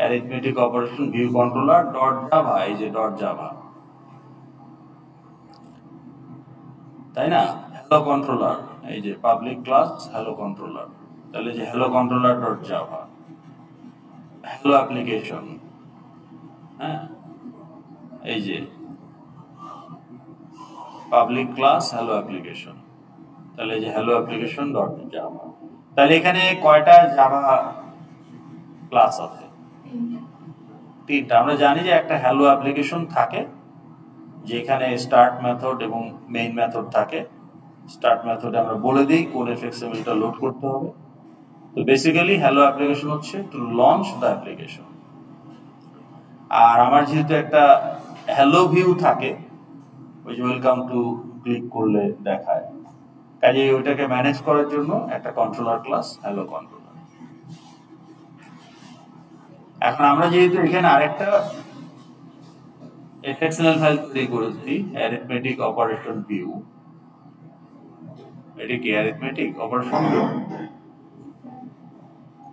A: arithmetic operation view controller dot java, এই যে dot java, তাই না? hello controller, এই যে পাবলিক ক্লাস hello controller, তাহলে যে hello controller dot java, hello application, হ্যাঁ, এই যে পাবলিক ক্লাস hello application, তাহলে যে hello application dot java। তাহলে এখানে কয়টা জাভা ক্লাস আছে? 3টা। আমরা জানি যে একটা হ্যালো অ্যাপ্লিকেশন থাকে, যেখানে স্টার্ট মেথড এবং মেইন মেথড থাকে। স্টার্ট মেথডে আমরা বলে দিই কোন এফএক্সএমএলটা লোড করতে হবে। তো বেসিক্যালি হ্যালো অ্যাপ্লিকেশন হচ্ছে টু লঞ্চ দ্য অ্যাপ্লিকেশন। আর আমার যেহেতু একটা হ্যালো ভিউ থাকে, ওই যে ওয়েলকাম টু ক্লিক করলে দেখায়, কাজে ওইটাকে ম্যানেজ করার জন্য একটা কন্ট্রোলার ক্লাস হ্যালো কন্ট্রোলার। এখন আমরা যেহেতু এখানে আরেকটা এফএক্সএমএল ফাইল তৈরি করেছি, অ্যারিথমেটিক অপারেশন ভিউ, এটা কি অ্যারিথমেটিক অপারেশন?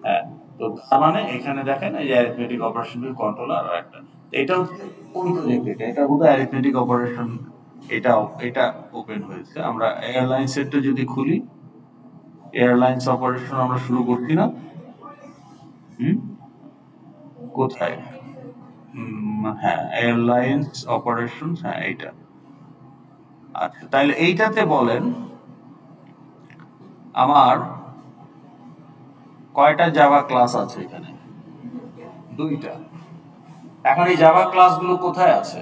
A: হ্যাঁ, তো তার মানে এখানে দেখেন এই যে অ্যারিথমেটিক অপারেশন কন্ট্রোলার আর একটা, এটা হচ্ছে কোন প্রজেক্ট? এটা বোধ হয় অ্যারিথমেটিক অপারেশন। এটা ওপেন হয়েছে। আমরা এয়ারলাইন্স এরটা যদি খুলি, এয়ারলাইন্স অপারেশন আমরা শুরু করছি না? হুম, কোথায়? হ্যাঁ, এয়ারলাইন্স অপারেশন, হ্যাঁ এইটা। আচ্ছা, তাহলে এইটাতে বলেন আমার কয়টা জাভা ক্লাস আছে এখানে? দুইটা। এখন এই জাভা ক্লাসগুলো কোথায় আছে?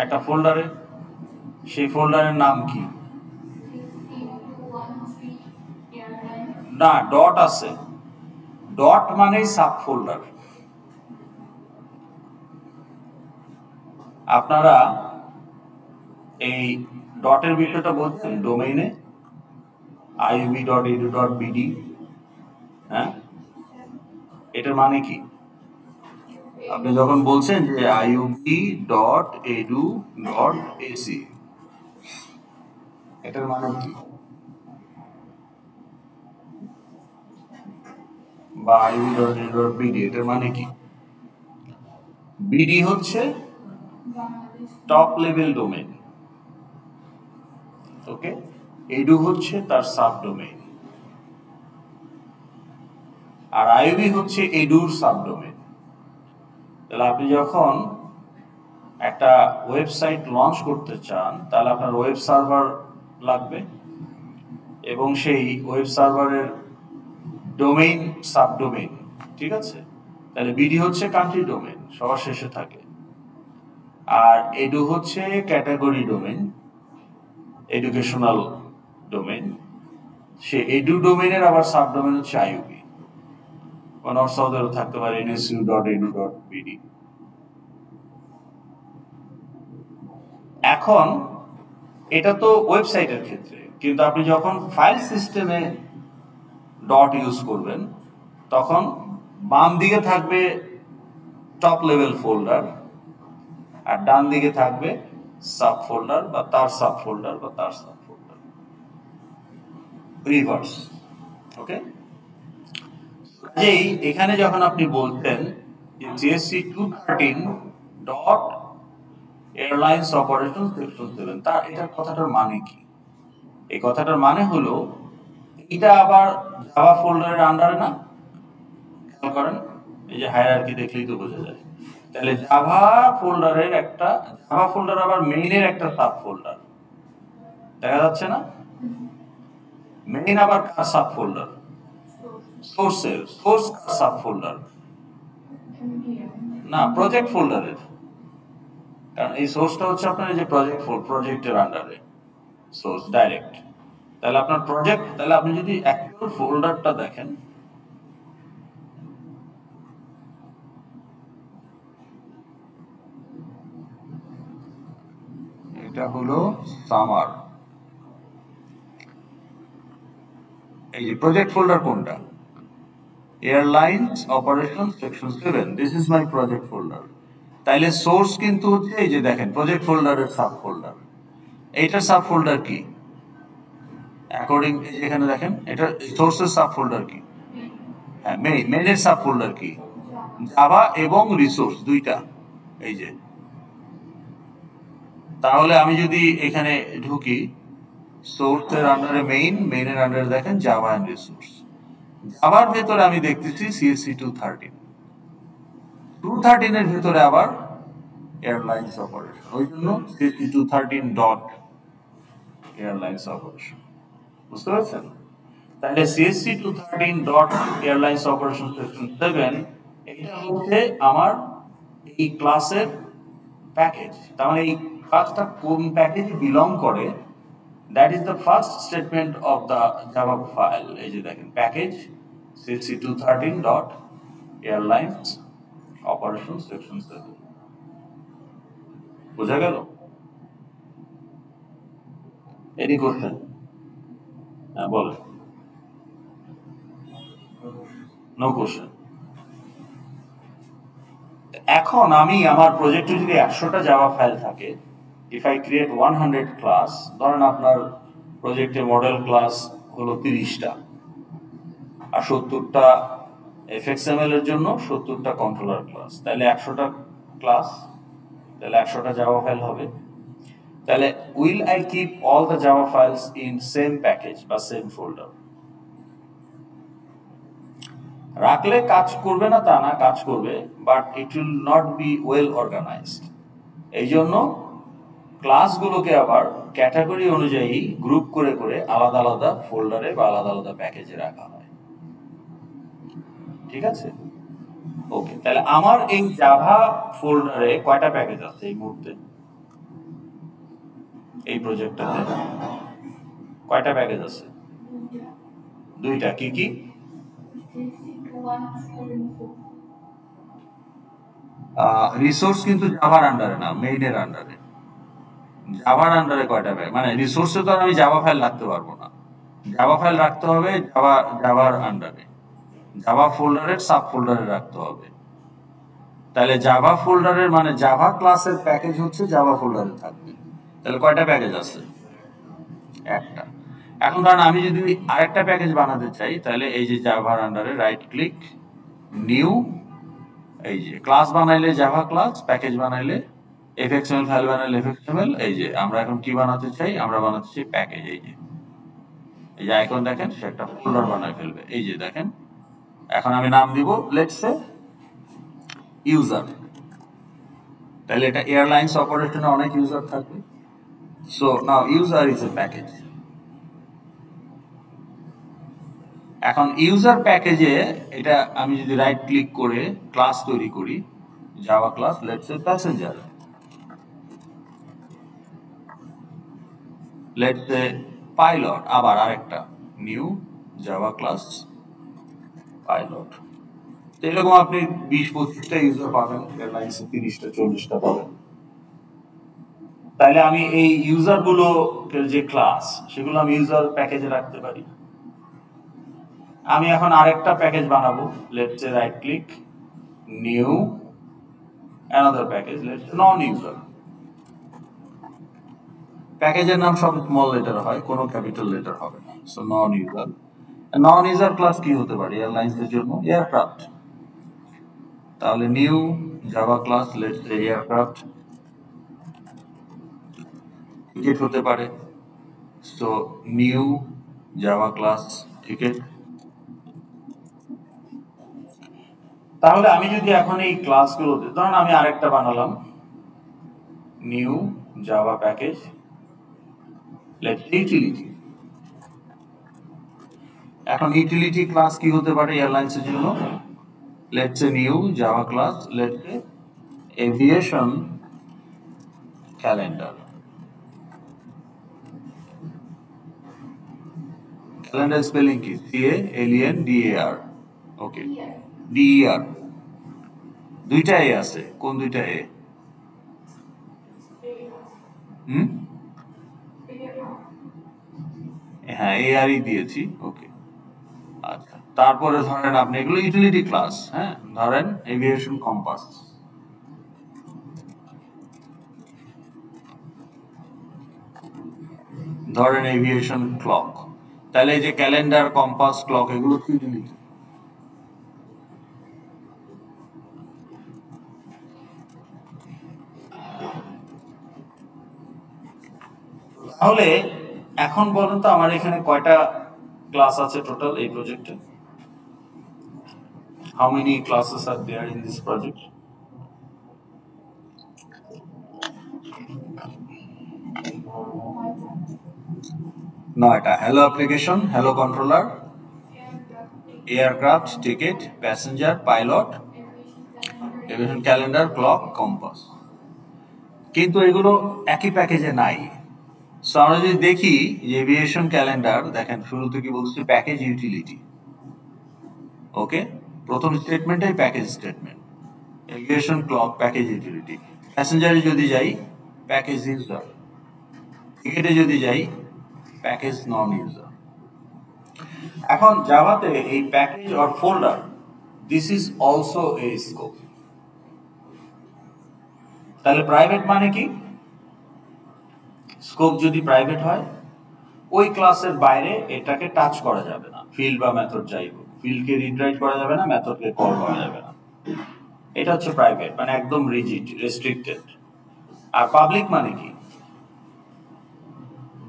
A: একটা ফোল্ডারে। সেই ফোল্ডারের নাম কি? না, ডট আছে। ডট মানেই সাব ফোল্ডার। আপনারা এই ডটের বিষয়টা বলছেন ডোমেইনে iub.edu.bd। হ্যাঁ, এটার মানে কি? আপনি যখন বলছেন যে iub.edu.ac, এটার মানে কি? বা iub.edu.bd, এটার মানে কি? বিডি হচ্ছে টপ লেভেল ডোমেইন, ওকে? এডু হচ্ছে তার সাব ডোমেইন, আর আইবি হচ্ছে এডুর সাব ডোমেইন। তাহলে আপনি যখন একটা ওয়েবসাইট লঞ্চ করতে চান, তাহলে আপনার ওয়েব সার্ভার লাগবে, এবং সেই ওয়েব সার্ভারের ডোমেইন সাব ডোমেইন, ঠিক আছে? তাহলে বিডি হচ্ছে কান্ট্রি ডোমেইন, সবার শেষে থাকে। আর এডু হচ্ছে ক্যাটাগরি ডোমেইন, এডুকেশনাল ডোমেইন। সে এডু ডোমেইনের আবার সাব ডোমেইন হচ্ছে আইইউবি, নর্থ সাউথেরও থাকতে পারে nsu.edu.bd। এখন এটা তো ওয়েবসাইটের ক্ষেত্রে, কিন্তু আপনি যখন ফাইল সিস্টেমে ডট ইউজ করবেন, তখন বাম দিকে থাকবে টপ লেভেল ফোল্ডার, আর ডান দিকে থাকবে সাব ফোল্ডার বা তার সাব ফোল্ডার বা তার সাব ফোল্ডার, রিভার্স। ওকে, এই এখানে যখন আপনি বলছেন যে GSC 213 dot airlines operation section 7, তার এটার কথাটার মানে কি? এই কথাটার মানে হলো এটা আবার জাভা ফোল্ডারের আন্ডারে না? খেয়াল করেন, এই যে হায়ারার্কি দেখলেই তো বোঝা যায়। তাহলে জাভা ফোল্ডারের একটা, জাভা ফোল্ডার আবার মেইনের একটা সাব ফোল্ডার, দেখা যাচ্ছে না? মেইন আবার কার সাব ফোল্ডার? সোর্সের। সোর্স কার সাব ফোল্ডার? না, প্রজেক্ট ফোল্ডারের। কারণ এই সোর্সটা হচ্ছে আপনার এই যে প্রজেক্টের আন্ডারে সোর্স ডাইরেক্ট। তাহলে আপনার প্রজেক্ট, তাহলে আপনি যদি অ্যাকচুয়াল ফোল্ডারটা দেখেন, এটা হলো সামার। এই যে প্রজেক্ট ফোল্ডার কোনটা? Airlines operation section 7, this is my project folder. তাইলে সোর্স কিন্তু হচ্ছে এই যে দেখেন প্রজেক্ট ফোল্ডারের সাব ফোল্ডার। এইটার সাব ফোল্ডার কি? অ্যাকর্ডিং এখানে দেখেন, এটা সোর্সের সাব ফোল্ডার কি? হ্যাঁ, মেইনের সাব ফোল্ডার কি? জাভা এবং রিসোর্স দুইটা, এই যে। তাহলে আমি যদি এখানে ঢুকি, সোর্সের আন্ডারে মেইন, মেইনের আন্ডারে দেখেন জাভা এন্ড রিসোর্স। জাভার ভেতরে আমি দেখতেছি সিএসসি 213 এর ভেতরে আবার এয়ারলাইন্স অপারেশন, ওই জন্য সিএসসি 213 ডট এয়ারলাইন্স অপারেশন। বুঝতে পারছেন? তাহলে CSC 213 dot airlines operation section 7, এটা হচ্ছে আমার এই ক্লাসের প্যাকেজ। তার মানে এই ক্লাসটা কোন প্যাকেজে বিলং করে, that is the first statement of the Java file. এই যে দেখেন package CSC 213 dot airlines operation section 7। বোঝা গেল? Any question? হ্যাঁ, বলেন। No question. এখন আমি আমার প্রজেক্টে যদি 100টা জাভা ফাইল থাকে, ইফ আই ক্রিয়েট 100 ক্লাস, ধরেন আপনার প্রজেক্টে মডেল ক্লাস হলো 30টা, আর 70টা এফএক্সএমএল এর জন্য, 70টা কন্ট্রোলার ক্লাস। তাহলে 100টা ক্লাস, তাহলে 100টা জাভা ফাইল হবে। তাহলে will I keep all the Java files in same package বা সেম ফোল্ডার? রাখলে কাজ করবে না তা না, কাজ করবে, but it will not be well organized. এই জন্য ক্লাসগুলোকে আবার ক্যাটাগরি অনুযায়ী গ্রুপ করে করে আলাদা আলাদা ফোল্ডারে বা আলাদা আলাদা প্যাকেজে রাখা হয়। ঠিক আছে, ওকে। তাহলে আমার এই জাভা ফোল্ডারে কয়টা প্যাকেজ আছে এই মুহূর্তে? এই প্রজেক্টটাতে কয়টা প্যাকেজ আছে? 2টা। কি কি? রিসোর্স কিন্তু জাভার আন্ডারে না, মেইনের আন্ডারে। জাভার আন্ডারে কয়টা প্যাকেজ? মানে রিসোর্সে তো আমি জাভা ফাইল রাখতে পারবো না, জাভা ফাইল রাখতে হবে জাভার আন্ডারে, জাভা ফোল্ডারের সাব ফোল্ডারে রাখতে হবে। তাহলে জাভা ফোল্ডারের মানে জাভা ক্লাসের প্যাকেজ হচ্ছে জাভা ফোল্ডারে থাকবে। তাহলে কয়টা প্যাকেজ আছে? একটা। এখন ধরেন আমি যদি আরেকটা প্যাকেজ বানাতে চাই, তাহলে এই যে জাভার আন্ডারে রাইট ক্লিক, নিউ, এই যে ক্লাস বানাইলে জাভা ক্লাস, প্যাকেজ বানাইলে এফএক্সএমএল, ফাইল বানাইলে এফএক্সএমএল। এই যে আমরা এখন কি বানাতে চাই? আমরা বানাতে চাই প্যাকেজ। এই যে আইকন দেখেন, সে একটা ফোল্ডার বানায় ফেলবে। এই যে দেখেন, এখন আমি নাম দিব লেটস সে ইউজার। তাহলে এটা এয়ারলাইন্স অপারেশনে অনেক ইউজার থাকবে। So now user is a package. এখন ইউজার প্যাকেজে এটা আমি যদি রাইট ক্লিক করে ক্লাস তৈরি করি, Java class, let's say passenger, let's say pilot, আবার আরেকটা নিউ জাভা ক্লাস পাইলট। তো এরকম আপনি 20-25টা ইউজার পাবেন, এয়ারলাইন্সে 30টা 40টা পাবেন। তাহলে আমি এই ইউজার গুলো যে ক্লাস, সেগুলো আমি ইউজার প্যাকেজে রাখতে পারি। আমি এখন আরেকটা প্যাকেজ বানাবো, let's say right click, new, another package, let's say non user. প্যাকেজের নাম সব স্মল লেটার হয়, কোনো ক্যাপিটাল লেটার হবে না। So non user. Non user class কি হতে পারে এয়ারলাইন্সের জন্য? এয়ারক্রাফট। তাহলে new Java class, let's say aircraft. Ticket হতে পারে, so new Java class ticket. তাহলে আমি যদি এখন এই ক্লাসগুলোতে, ধরেন আমি আরেকটা বানালাম, new Java package, let's say utility. এখন ইউটিলিটি ক্লাস কি হতে পারে এয়ারলাইন্সের জন্য? Let's say new Java class, let's say aviation calendar. Calendar spelling কি? CALENDAR। ওকে, DER। 2টা এ আছে, কোন 2টা এ? হ্যাঁ, ARE দিয়েছি। ওকে, আচ্ছা। তারপরে ধরেন আপনি এগুলো ইউটিলিটি ক্লাস, হ্যাঁ, ধরেন এভিয়েশন কম্পাস, ধরেন এভিয়েশন ক্লক। তাহলে এই যে ক্যালেন্ডার, কম্পাস, ক্লক, এগুলো ইউটিলিটি। তাহলে এখন বলুন তো আমার এখানে কয়টা ক্লাস আছে টোটাল এই প্রজেক্টে? How many classes are there in this project? নয়টা। Hello application, hello controller, aircraft, ticket, passenger, pilot, aviation calendar, clock, compass. কিন্তু এগুলো একই প্যাকেজে নাই। সো আমরা যদি দেখি যে এভিয়েশন ক্যালেন্ডার, দেখেন শুরুতে কি বলছি? Package utility. ওকে, প্রথম স্টেটমেন্টটাই package statement. Aviation clock package utility. প্যাসেঞ্জারে যদি যাই, প্যাকেজ ইউজার। টিকেটে যদি যাই, প্যাকেজ নন ইউজার। এখন জাভাতে এই package or folder, this is also a scope. তাহলে প্রাইভেট মানে কি? স্কোপ যদি প্রাইভেট হয়, ওই ক্লাসের বাইরে এটাকে টাচ করা যাবে না, ফিল্ড বা মেথড যাই হোক, ফিল্ডকে রিড রাইট করা যাবে না, মেথডকে কল করা যাবে না। এটা হচ্ছে প্রাইভেট, মানে একদম রিজিড, রেস্ট্রিক্টেড। আর পাবলিক মানে কি,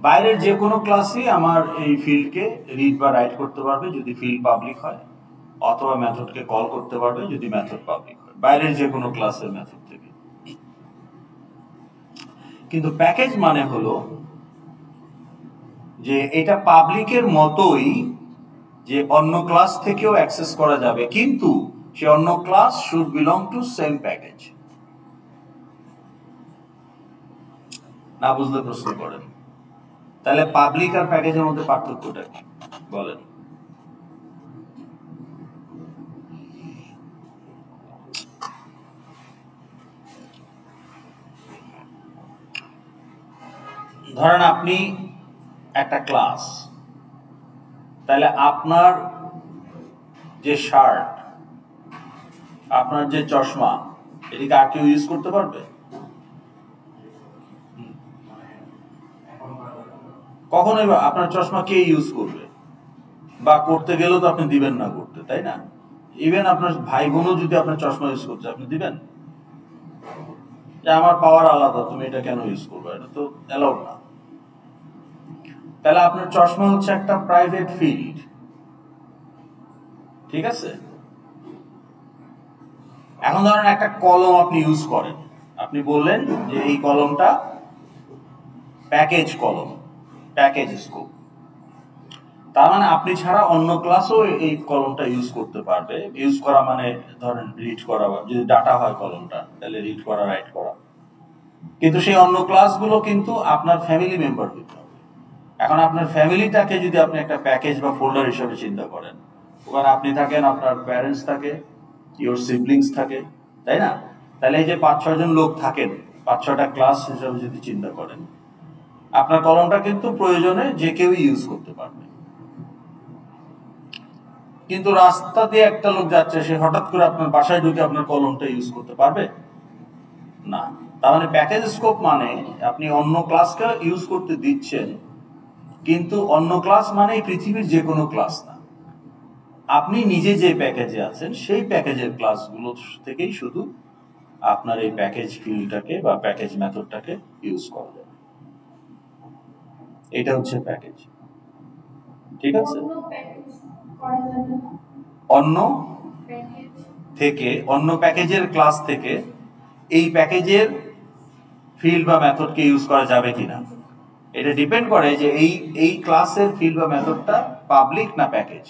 A: বাইরের যে কোনো ক্লাসই আমার এই ফিল্ডকে রিড বা রাইট করতে পারবে যদি ফিল্ড পাবলিক হয়, অথবা মেথডকে কল করতে পারবে যদি মেথড পাবলিক হয়, বাইরের যে কোনো ক্লাসের মেথড থেকে। কিন্তু প্যাকেজ মানে হলো যে এটা পাবলিকের মতোই, যে অন্য ক্লাস থেকেও অ্যাক্সেস করা যাবে, কিন্তু সে অন্য class should belong to same package. না বুঝলে প্রশ্ন করেন। তাহলে পাবলিক আর প্যাকেজের মধ্যে পার্থক্যটা কি বলেন? ধরেন আপনি একটা ক্লাস, তাহলে আপনার যে শার্ট, আপনার যে চশমা, এদিকে আর কেউ ইউজ করতে পারবে? কখনোই বা আপনার চশমা কে ইউজ করবে? বা করতে গেলেও তো আপনি দিবেন না করতে, তাই না? ইভেন আপনার ভাই বোনও যদি আপনার চশমা ইউজ করছে, আপনি দিবেন যে আমার পাওয়ার আলাদা, তুমি এটা কেন ইউজ করবে? এটা তো অ্যালাউড না। তাহলে আপনার চশমা হচ্ছে একটা প্রাইভেট ফিল্ড, ঠিক আছে? এখন ধরেন একটা কলম আপনি ইউজ করেন, আপনি বললেন যে এই কলমটা প্যাকেজ কলম, প্যাকেজ স্কোপ। তার মানে আপনি ছাড়া অন্য ক্লাসও এই কলমটা ইউজ করতে পারবে। ইউজ করা মানে ধরেন রিড করা, যদি ডাটা হয় কলমটা, তাহলে রিড করা, রাইট করা। কিন্তু সেই অন্য ক্লাসগুলো কিন্তু আপনার ফ্যামিলি মেম্বার হইতে হবে। এখন আপনার ফ্যামিলিটাকে যদি আপনি একটা প্যাকেজ বা ফোল্ডার হিসেবে চিন্তা করেন, ওখানে আপনি থাকেন, আপনার প্যারেন্টস থাকে, ইওর সিবলিংস থাকে, তাই না? তাহলে এই যে 5-6 জন লোক থাকেন, 5-6টা ক্লাস হিসেবে যদি চিন্তা করেন, আপনার কলমটা কিন্তু প্রয়োজনে যে কেউই ইউজ করতে পারবে। কিন্তু রাস্তা দিয়ে একটা লোক যাচ্ছে, সে হঠাৎ করে আপনার বাসায় ঢুকে আপনার কলমটা ইউজ করতে পারবে না। তার মানে প্যাকেজ স্কোপ মানে আপনি অন্য ক্লাসকে ইউজ করতে দিচ্ছেন, কিন্তু অন্য ক্লাস মানে পৃথিবীর যে কোনো ক্লাস না। আপনি নিজে যে প্যাকেজে আছেন সেই প্যাকেজের ক্লাসগুলো থেকেই শুধু আপনার এই প্যাকেজ ফিল্ডটাকে বা প্যাকেজ মেথডটাকে ইউজ করা যাবে। এটা হচ্ছে প্যাকেজ, ঠিক আছে? অন্য থেকে, অন্য প্যাকেজের ক্লাস থেকে এই প্যাকেজের ফিল্ড বা মেথডকে ইউজ করা যাবে কিনা, এটা ডিপেন্ড করে যে এই ক্লাসের ফিল্ড বা মেথডটা পাবলিক না প্যাকেজ।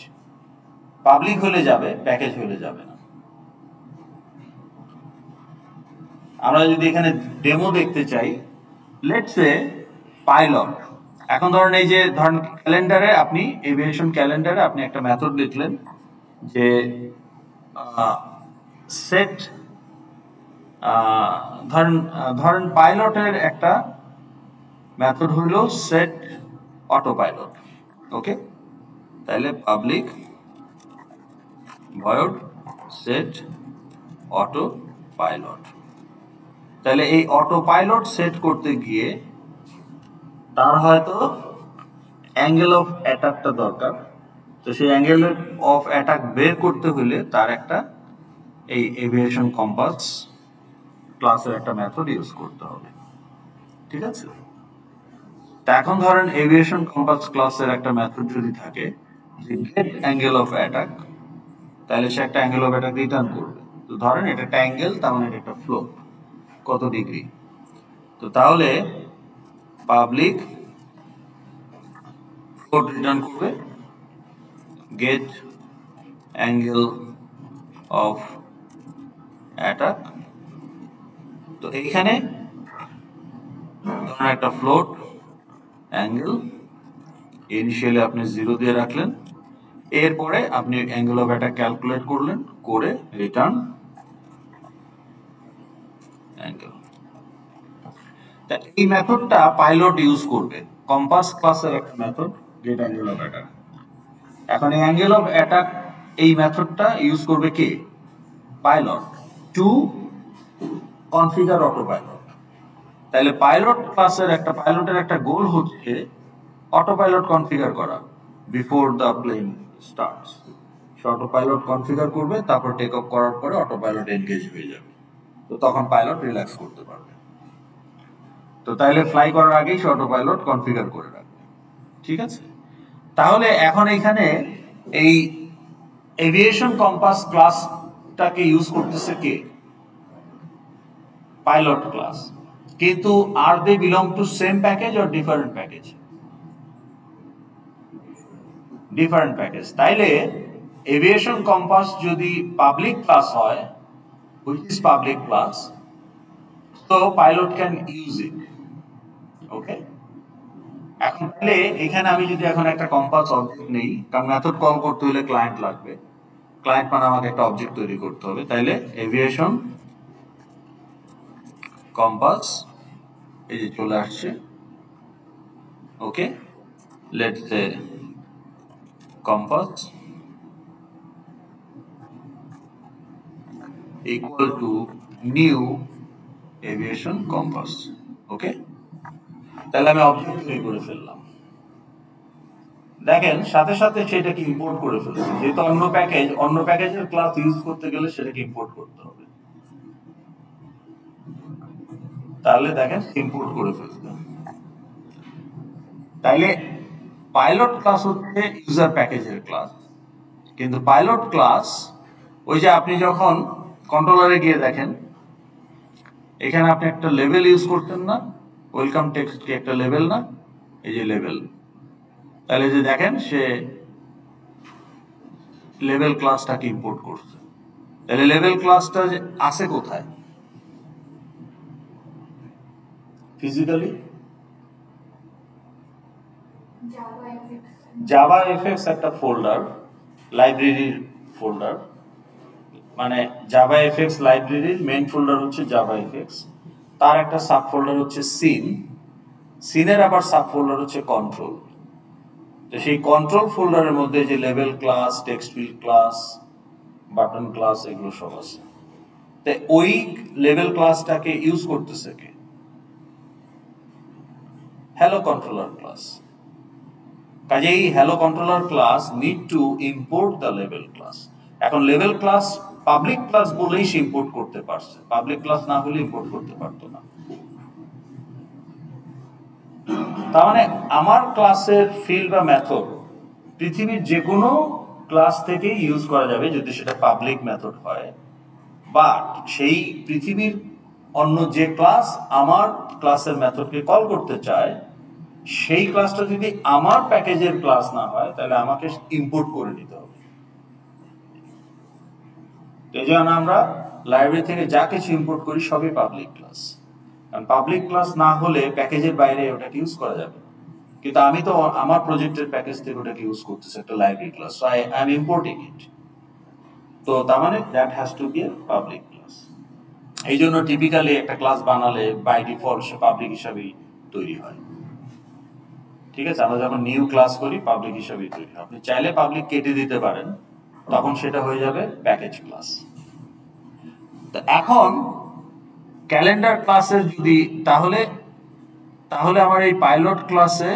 A: পাবলিক হলে যাবে, প্যাকেজ হলে যাবে না। আমরা যদি এখানে ডেমো দেখতে চাই, লেটস সে পাইলট। এখন ধরেন এই যে ধরেন ক্যালেন্ডারে, আপনি এভিয়েশন ক্যালেন্ডারে আপনি একটা মেথড লিখলেন যে সেট, ধরেন পাইলটের একটা মেথড হইল সেট অটো পাইলট। ওকে, তাহলে public void set auto pilot. তাহলে এই অটো পাইলট সেট করতে গিয়ে তার হয়তো অ্যাঙ্গেল অফ অ্যাটাকটা দরকার, তো সেই অ্যাঙ্গেল অফ অ্যাটাক বের করতে হলে তার একটা এই এভিয়েশন কম্পাস ক্লাসের একটা মেথড ইউজ করতে হবে, ঠিক আছে? তা এখন ধরেন এভিয়েশন কম্পাস ক্লাসের একটা মেথড যদি থাকে যে গেট অ্যাঙ্গেল অফ অ্যাটাক, তাহলে সে একটা অ্যাঙ্গেল অফ অ্যাটাক রিটার্ন করবে। তো ধরেন এটা একটা অ্যাঙ্গেল, তার মানে এটা একটা ফ্লোট, কত ডিগ্রি। তো তাহলে পাবলিক ফ্লোট রিটার্ন করবে গেট অ্যাঙ্গেল অফ অ্যাটাক। তো এইখানে ধরেন একটা ফ্লোট অ্যাঙ্গেল, ইনিশিয়ালি আপনি 0 দিয়ে রাখলেন, এরপরে আপনি অ্যাঙ্গেল অফ অ্যাটাক ক্যালকুলেট করলেন, করে রিটার্ন অ্যাঙ্গেল। এই মেথডটা পাইলট ইউজ করবে, কম্পাস ক্লাসের একটা method, get angle of attack. এখন এই অ্যাঙ্গেল অফ অ্যাটাক এই মেথডটা ইউজ করবে কে? Pilot, to configure auto pilot. তাহলে পাইলট ক্লাসের একটা, পাইলটের একটা গোল হচ্ছে অটো পাইলট কনফিগার করা বিফোর দ্য প্লেন স্টার্টস। সে অটো পাইলট কনফিগার করবে, তারপর টেক অফ করার পরে অটো পাইলট এনগেজ হয়ে যাবে, তো তখন পাইলট রিল্যাক্স করতে পারবে। তো তাইলে ফ্লাই করার আগেই সে অটো পাইলট কনফিগার করে রাখবে। ঠিক আছে, তাহলে এখন এখানে এই এভিয়েশন কম্পাস ক্লাসটাকে ইউজ করতেছে কে? Pilot class. কিন্তু আর they belong to same package or different package? Different package. তাইলে এভিয়েশন কম্পাস যদি পাবলিক ক্লাস হয়, which is public class, so pilot can use it. ওকে, এখন তাহলে এখানে আমি যদি এখন একটা কম্পাস অবজেক্ট নেই, কারণ মেথড কল করতে হলে ক্লায়েন্ট লাগবে, ক্লায়েন্ট মানে আমাকে একটা অবজেক্ট তৈরি করতে হবে। তাইলে এভিয়েশন কম্পাস এই যে চলে আসছে। Okay, let's say compass equal to new aviation compass. Okay, তাহলে আমি অবজেক্ট তৈরি করে ফেললাম। দেখেন সাথে সাথে সেটাকে ইম্পোর্ট করে ফেলছি, যেহেতু অন্য প্যাকেজের ক্লাস ইউজ করতে গেলে সেটাকে ইম্পোর্ট করতে হবে। তাহলে দেখেন ইম্পোর্ট করে ফেলছে। তাইলে পাইলট ক্লাস হচ্ছে ইউজার প্যাকেজের ক্লাস, কিন্তু পাইলট ক্লাস ওই যে আপনি যখন কন্ট্রোলারে গিয়ে দেখেন এখানে আপনি একটা লেভেল ইউজ করছেন না, ওয়েলকাম টেক্সট কি একটা লেভেল না? এই যে লেভেল। তাহলে যে দেখেন সে লেভেল ক্লাসটাকে ইম্পোর্ট করছে। তাহলে লেভেল ক্লাসটা আছে কোথায় ফিজিক্যালি? জাভা এফএক্স একটা ফোল্ডার, লাইব্রেরির ফোল্ডার, মানে জাভা এফএক্স লাইব্রেরির মেইন ফোল্ডার হচ্ছে জাভা এফএক্স, তার একটা সাব ফোল্ডার হচ্ছে সিনের আবার সাব ফোল্ডার হচ্ছে কন্ট্রোল। তো সেই কন্ট্রোল ফোল্ডারের মধ্যে যে level class, text field class, button class এগুলো সব আছে। তো ওই লেভেল ক্লাসটাকে ইউজ করতেছে কে? Hello controller class. কাজেই hello controller class need to import the level class. এখন লেভেল ক্লাস পাবলিক ক্লাস বলেই সে ইম্পোর্ট করতে পারছে, পাবলিক ক্লাস না হলে ইম্পোর্ট করতে পারতো না। তার মানে আমার ক্লাসের ফিল্ড বা মেথড পৃথিবীর যে কোনো ক্লাস থেকে ইউজ করা যাবে যদি সেটা পাবলিক মেথড হয়, বাট সেই পৃথিবীর অন্য যে ক্লাস আমার ক্লাসের মেথডকে কল করতে চায় সেই ক্লাসটা যদি আমার প্যাকেজের ক্লাস না হয় তাহলে আমাকে ইম্পোর্ট করে নিতে হবে। এই জন্য আমরা লাইব্রেরি থেকে যা কিছু ইম্পোর্ট করি সবই পাবলিক ক্লাস, কারণ পাবলিক ক্লাস না হলে প্যাকেজের বাইরে ওটাকে ইউজ করা যাবে। কিন্তু আমি তো আমার প্রজেক্টের প্যাকেজ থেকে ওটাকে ইউজ করতেছি একটা library class, so I am importing it. তো তার মানে that has to be a public class. এই জন্য টিপিক্যালি একটা ক্লাস বানালে বাই ডিফল্ট সে পাবলিক হিসাবেই তৈরি হয়। ঠিক আছে, আমরা যখন নিউ ক্লাস করি পাবলিক হিসাবেই তৈরি হয়। আপনি চাইলে পাবলিক কেটে দিতে পারেন, তখন সেটা হয়ে যাবে প্যাকেজ ক্লাস। তো এখন ক্যালেন্ডার ক্লাসের যদি তাহলে আমার এই পাইলট ক্লাসে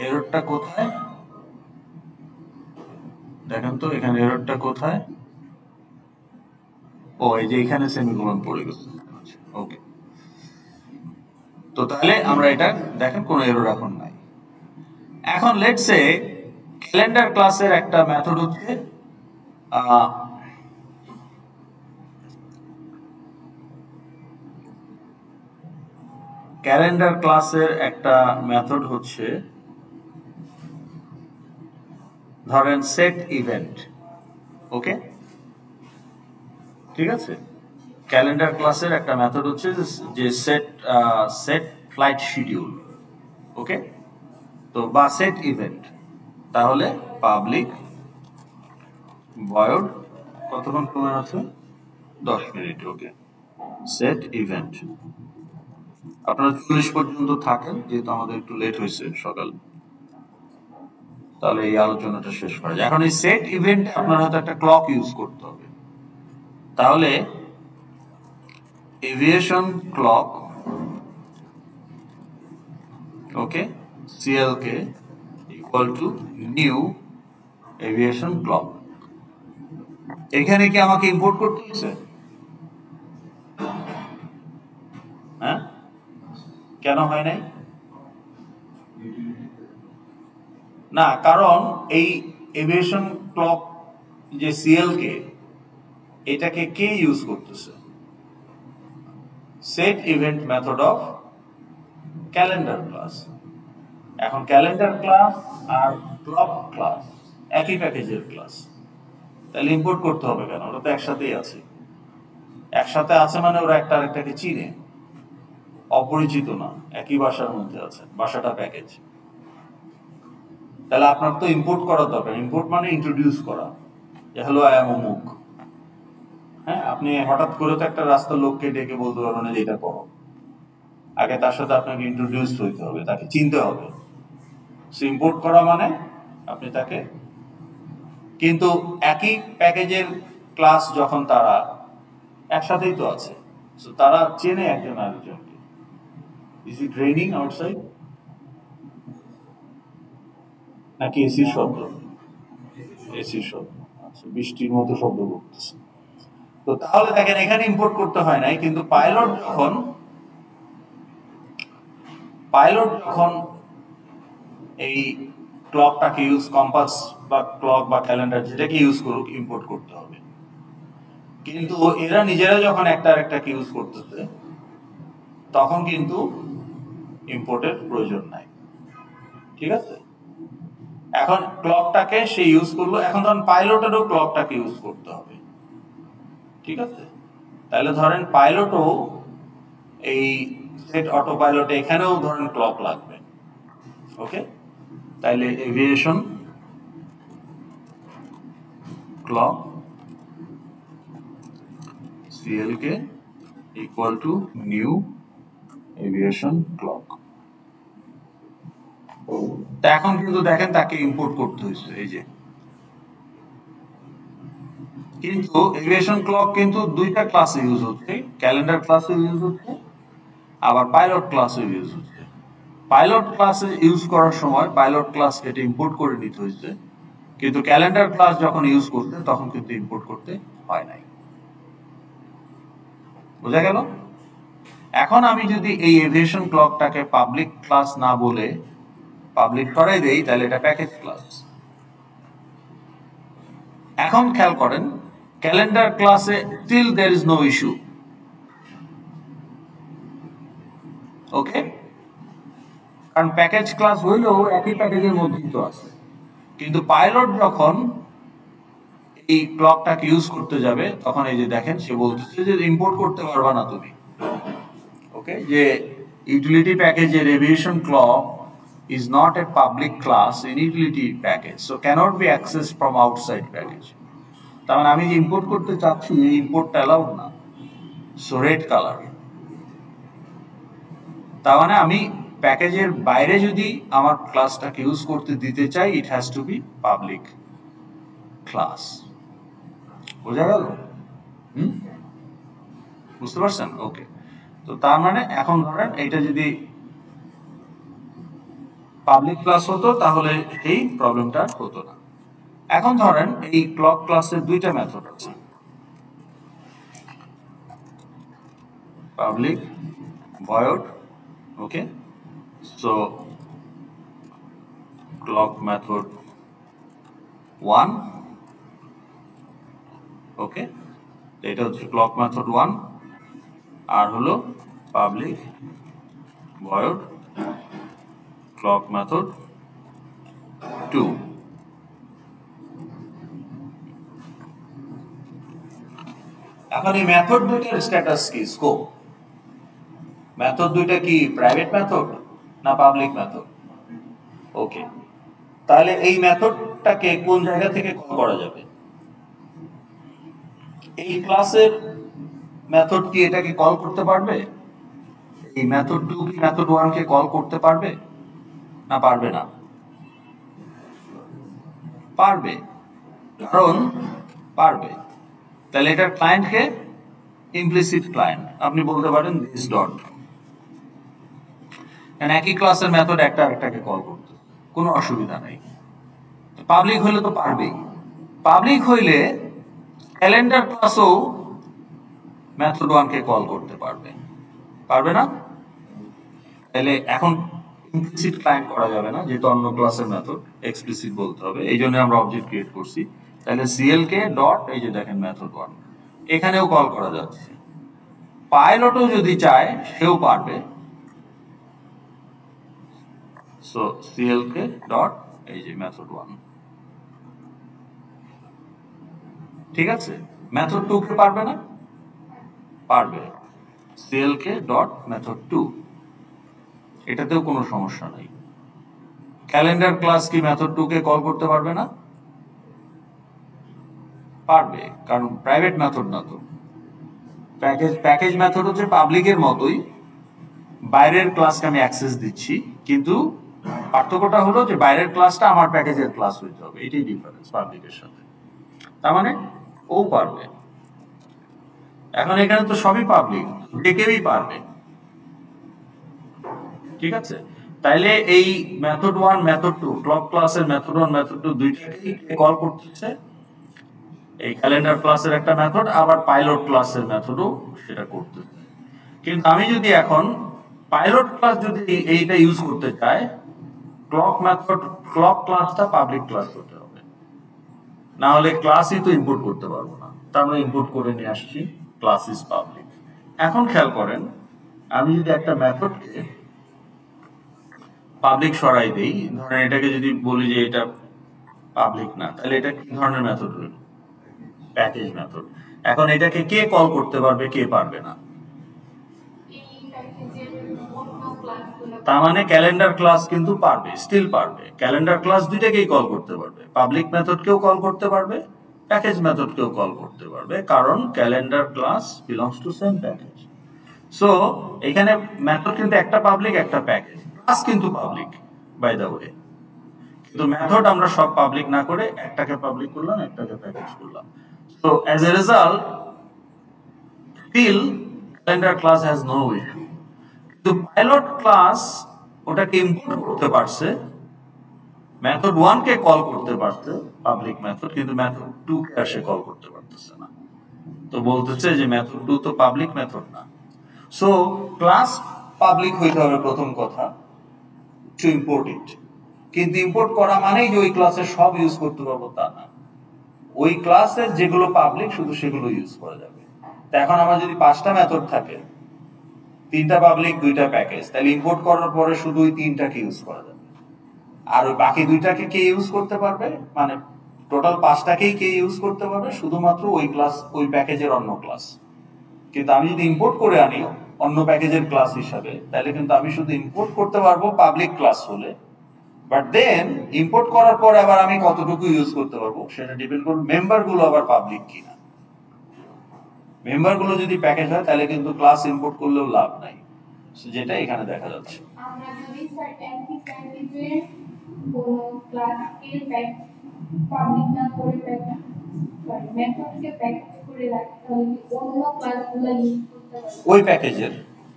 A: এররটা কোথায় দেখেন তো, এখানে এররটা কোথায়? ও এই যে এখানে সেমিকোলন পড়ে গেছে। ওকে, তো তাহলে আমরা এটা দেখেন কোনো এরর এখন নাই। এখন লেটস সে ক্যালেন্ডার ক্লাসের একটা মেথড হচ্ছে ক্যালেন্ডার ক্লাসের একটা মেথড হচ্ছে ধরেন সেট ইভেন্ট। ওকে, ঠিক আছে, ক্যালেন্ডার ক্লাসের একটা মেথড হচ্ছে যে সেট ফ্লাইট শিডিউল। ওকে, তো বা সেট ইভেন্ট, তাহলে পাবলিক ভয়েড কতক্ষণ সময় আছে? 10 মিনিট। ওকে, সেট ইভেন্ট আপনারা 40 পর্যন্ত থাকেন, যেহেতু আমাদের একটু লেট হয়েছে সকাল, তাহলে এই আলোচনাটা শেষ করা যায়। এখন এই সেট ইভেন্ট আপনার হয়তো একটা ক্লক ইউজ করতে হবে, তাহলে aviation clock, okay, CLK equal to new aviation clock. এখানে কি আমাকে ইম্পোর্ট করতে হচ্ছে? হ্যাঁ, কেন হয় নাই? না, কারণ এই এভিয়েশন ক্লক যে CLK এটাকে কে ইউজ করতেছে? Set event method of calendar class. এখন ক্যালেন্ডার ক্লাস আর ক্লক ক্লাস একই প্যাকেজের ক্লাস, তাহলে ইম্পোর্ট করতে হবে কেন? ওরা তো একসাথেই আছে। একসাথে আছে মানে ওরা একটা আরেকটাকে চিনে, অপরিচিত না, একই বাসার মধ্যে আছে, বাসাটা প্যাকেজ। তাহলে আপনার তো ইম্পোর্ট করা দরকার। ইম্পোর্ট মানে ইন্ট্রোডিউস করা, যে হ্যালো আই এম অমুক। হ্যাঁ, আপনি হঠাৎ করে তো একটা রাস্তার লোককে ডেকে বলতে পারবেন না যে এটা করো, আগে তার সাথে আপনাকে ইন্ট্রোডিউস হইতে হবে, তাকে চিনতে হবে। ইম্পোর্ট করা মানে আপনি তাকে, কিন্তু একই প্যাকেজের ক্লাস যখন তারা একসাথেই তো আছে, তারা চেনে একজন আরেকজনকে। ইজ ইট রেইনিং আউটসাইড নাকি এসির শব্দ? এসির শব্দ, আচ্ছা, বৃষ্টির মতো শব্দ করতেছে। তো তাহলে দেখেন এখানে ইম্পোর্ট করতে হয় নাই, কিন্তু পাইলট যখন এই ক্লকটাকে ইউজ, কম্পাস বা ক্লক বা ক্যালেন্ডার যেটাকে ইউজ করুক, ইম্পোর্ট করতে হবে। কিন্তু এরা নিজেরা যখন একটা আরেকটাকে ইউজ করতেছে তখন কিন্তু ইম্পোর্টের প্রয়োজন নাই। ঠিক আছে, এখন ক্লকটাকে সে ইউজ করলো, এখন ধরেন পাইলটেরও ক্লকটাকে ইউজ করতে হবে। ঠিক আছে, তাহলে ধরেন পাইলটও এই সেট অটো পাইলটে এখানেও ধরেন ক্লক লাগবে। ওকে, তাইলে aviation clock CLK equal to new aviation clock। তা এখন কিন্তু দেখেন তাকে ইম্পোর্ট করতে হয়েছে, এই যে। কিন্তু এভিয়েশন ক্লক কিন্তু দুইটা ক্লাসে ইউজ হচ্ছে, ক্যালেন্ডার ক্লাসে ইউজ হচ্ছে, আবার পাইলট ক্লাসে ইউজ হচ্ছে। পাইলট ক্লাসে ইউজ করার সময় পাইলট ক্লাস এটা ইম্পোর্ট করে নিতে হয়েছে, কিন্তু ক্যালেন্ডার ক্লাস যখন ইউজ করতে তখন কিন্তু ইম্পোর্ট করতে হয় নাই। বোঝা গেল? এখন আমি যদি এই এভিয়েশন ক্লকটাকে পাবলিক ক্লাস না বলে পাবলিক করাই দেই, তাহলে এটা প্যাকেজ ক্লাস। এখন খেয়াল করেন, ক্যালেন্ডার ক্লাসে still there is no issue. Okay, কারণ প্যাকেজ ক্লাস হইলেও একই প্যাকেজের মধ্যেই তো আছে। কিন্তু পাইলট যখন এই ক্লকটাকে ইউজ করতে যাবে তখন এই যে দেখেন সে বলতেছে যে ইম্পোর্ট করতে পারবা না তুমি। ওকে, যে ইউটিলিটি প্যাকেজের aviation clock is not a public class in utility package, so cannot be accessed from outside package. তার মানে আমি যে ইম্পোর্ট করতে চাচ্ছি এই ইম্পোর্টটা অ্যালাউড না, সো রেড কালার। তার মানে আমি প্যাকেজের বাইরে যদি আমার ক্লাসটাকে ইউজ করতে দিতে চাই, it has to be public class. বোঝা গেল? বুঝতে পারছেন? ওকে, তো তার মানে এখন ধরেন এইটা যদি পাবলিক ক্লাস হতো তাহলে এই প্রবলেমটা হতো না। এখন ধরেন এই ক্লক ক্লাসের দুইটা মেথড আছে, পাবলিক, ভয়েড। ওকে, সো ক্লক মেথড 1, ওকে, এটা হচ্ছে ক্লক মেথড 1, আর হলো পাবলিক ভয়েড ক্লক মেথড 2। এখন এই মেথড দুইটার স্ট্যাটাস কি, স্কোপ? মেথড দুইটা কি প্রাইভেট মেথড না পাবলিক মেথড? ওকে, তাহলে এই মেথডটাকে কোন জায়গা থেকে কল করা যাবে? এই ক্লাসের মেথড কি এটাকে কল করতে পারবে? এই মেথড 2 কি মেথড 1 কে কল করতে পারবে না পারবে না? পারবে, কারণ পারবে। তাহলে এটার ক্লায়েন্ট কে? ইমপ্লিসিট ক্লায়েন্ট আপনি বলতে পারেন দিস ডট, একই ক্লাসের মেথড একটা একটাকে কল করতে কোনো অসুবিধা নেই। পাবলিক হইলে তো পারবেই, পাবলিক হইলে ক্যালেন্ডার ক্লাসও মেথড 1 কে কল করতে পারবে, পারবে না? তাহলে এখন ইমপ্লিসিট ক্লায়েন্ট করা যাবে না, যেহেতু অন্য ক্লাসের মেথড, এক্সপ্লিসিট বলতে হবে, এই জন্য আমরা অবজেক্ট ক্রিয়েট করছি। তাহলে সিএল কে ডট, এই যে দেখেন মেথড 1 এখানেও কল করা যাচ্ছে। পাইলটও যদি চায় সেও পারবে, সো সিএল কে ডট, এই যে মেথড 1, ঠিক আছে। মেথড 2 কে পারবে না? পারবে, সিএল কে ডট মেথড 2, এটাতেও কোনো সমস্যা নাই। ক্যালেন্ডার ক্লাস কি মেথড 2 কে কল করতে পারবে না? পারবে, কারণ প্রাইভেট মেথড না তো। প্যাকেজ মেথড হচ্ছে পাবলিকের মতোই, বাইরের ক্লাসকে আমি অ্যাক্সেস দিচ্ছি, কিন্তু পার্থক্যটা হলো যে বাইরের ক্লাসটা আমার প্যাকেজের ক্লাস হইতে হবে, এটাই ডিফারেন্স পাবলিকের সাথে। তার মানে ও পারবে। এখন এখানে তো সবই পাবলিক, যে কেউই পারবে, ঠিক আছে। তাইলে এই মেথড 1 মেথড 2, ক্লক ক্লাসের মেথড 1 মেথড 2 দুইটাকেই কল করতেছে। এই ক্যালেন্ডার ক্লাসের একটা মেথড, আবার পাইলট ক্লাসের মেথডও সেটা করতেছে। কিন্তু আমি যদি এখন পাইলট ক্লাস যদি এইটা ইউজ করতে চাই, ক্লক মেথড, ক্লক ক্লাসটা পাবলিক ক্লাস হতে হবে, না হলে ক্লাসই তো ইম্পোর্ট করতে পারবো না। তা আমরা ইম্পোর্ট করে নিয়ে আসছি ক্লাস ইজ পাবলিক। এখন খেয়াল করেন, আমি যদি একটা মেথডকে পাবলিক সরাই দেই, ধরেন এটাকে যদি বলি যে এটা পাবলিক না, তাহলে এটা কি ধরনের মেথড হইল? Package method. এখন এটাকে কে কল করতে পারবে, কে পারবে না? তার মানে ক্যালেন্ডার ক্লাস কিন্তু পারবে, স্টিল পারবে। ক্যালেন্ডার ক্লাস দুইটাকেই কল করতে পারবে, পাবলিক মেথডকেও কল করতে পারবে, প্যাকেজ মেথডকেও কল করতে পারবে, কারণ calendar class belongs to same package. So এখানে মেথড কিন্তু একটা পাবলিক একটা প্যাকেজ, ক্লাস কিন্তু পাবলিক বাই দ্য ওয়ে, কিন্তু মেথড আমরা সব পাবলিক না করে একটাকে পাবলিক করলাম, একটাকে প্যাকেজ করলাম। So as a result still calendar class has no issue. কিন্তু পাইলট ক্লাস ওটাকে ইম্পোর্ট করতে পারছে, মেথড 1 কে কল করতে পারছে পাবলিক মেথড, কিন্তু মেথড 2 কে আসে কল করতে পারতেছে না। তো বলতেছে যে মেথড 2 তো পাবলিক মেথড না। সো ক্লাস পাবলিক হইতে হবে প্রথম কথা, টু ইম্পোর্ট ইট। কিন্তু ইম্পোর্ট করা মানেই যে ওই ক্লাসে সব ইউজ করতে পারবো তা না, ওই ক্লাসের যেগুলো পাবলিক শুধু সেগুলো ইউজ করা যাবে। তো এখন আমার যদি 5টা মেথড থাকে, 3টা পাবলিক 2টা প্যাকেজ, তাহলে ইম্পোর্ট করার পরে শুধু ওই 3টাকে ইউজ করা যাবে, আর ওই বাকি 2টাকে কে ইউজ করতে পারবে, মানে টোটাল 5টাকেই কে ইউজ করতে পারবে, শুধুমাত্র ওই ক্লাস, ওই প্যাকেজের অন্য ক্লাস। কিন্তু আমি যদি ইম্পোর্ট করে আনি অন্য প্যাকেজের ক্লাস হিসাবে, তাহলে কিন্তু আমি শুধু ইম্পোর্ট করতে পারবো পাবলিক ক্লাস হলে, বাট দেন ইম্পোর্ট করার পর আবার আমি কতটুকু ইউজ করতে পারবো সেটা ডিপেন্ড করবে মেম্বার গুলো আবার পাবলিক কিনা। মেম্বার গুলো যদি প্যাকেজ হয় তাহলে কিন্তু ক্লাস ইম্পোর্ট করলেও লাভ নাই, যেটা এখানে দেখা যাচ্ছে।
B: আমরা যদি স্যার একই প্যাকেজে কোন ক্লাসকে পাবলিক না করে মেথডকে প্যাকেজ করে রাখি, তাহলে অন্য ক্লাসগুলো ইউজ করতে পারবো
A: ওই প্যাকেজের,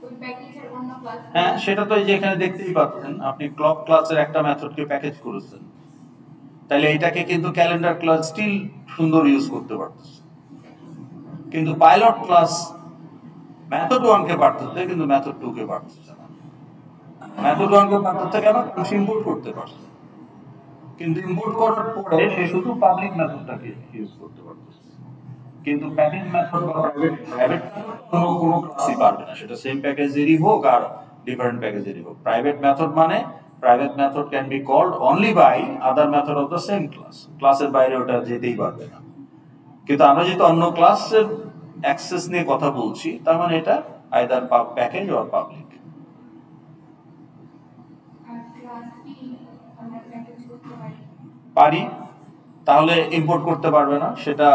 B: ওই প্যাকেজের অন্য ক্লাস।
A: হ্যাঁ সেটা তো এই যে এখানে দেখতেই পাচ্ছেন, আপনি ক্লক ক্লাসের একটা মেথডকে প্যাকেজ করেছেন, তাহলে এটাকে কিন্তু ক্যালেন্ডার ক্লাস স্টিল সুন্দর ইউজ করতে পারতেছে। কিন্তু পাইলট ক্লাস মেথড 1 কে পারতেছে, কিন্তু মেথড 2 কে পারতেছে না। মেথড 1 কে পারতেছে কেন? কারণ সে ইম্পোর্ট করতে পারছে, কিন্তু ইম্পোর্ট করার পরে সে শুধু পাবলিক মেথডটাকে ইউজ করতে পারতেছে, কিন্তু প্যাকেজ মেথড বা প্রাইভেট কোনো ক্লাসই পারবে না, সেটা সেম প্যাকেজেরই হোক আর ডিফারেন্ট প্যাকেজেরই হোক। প্রাইভেট মেথড মানে private method can be called only by other method of the same class, ক্লাসের বাইরে ওটা যেতেই পারবে না। কিন্তু আমরা যেহেতু অন্য ক্লাসের অ্যাক্সেস নিয়ে কথা বলছি, তার মানে এটা আইদার প্যাকেজ অর পাবলিক। পারি, তাহলে ইম্পোর্ট করতে পারবে না। সেটা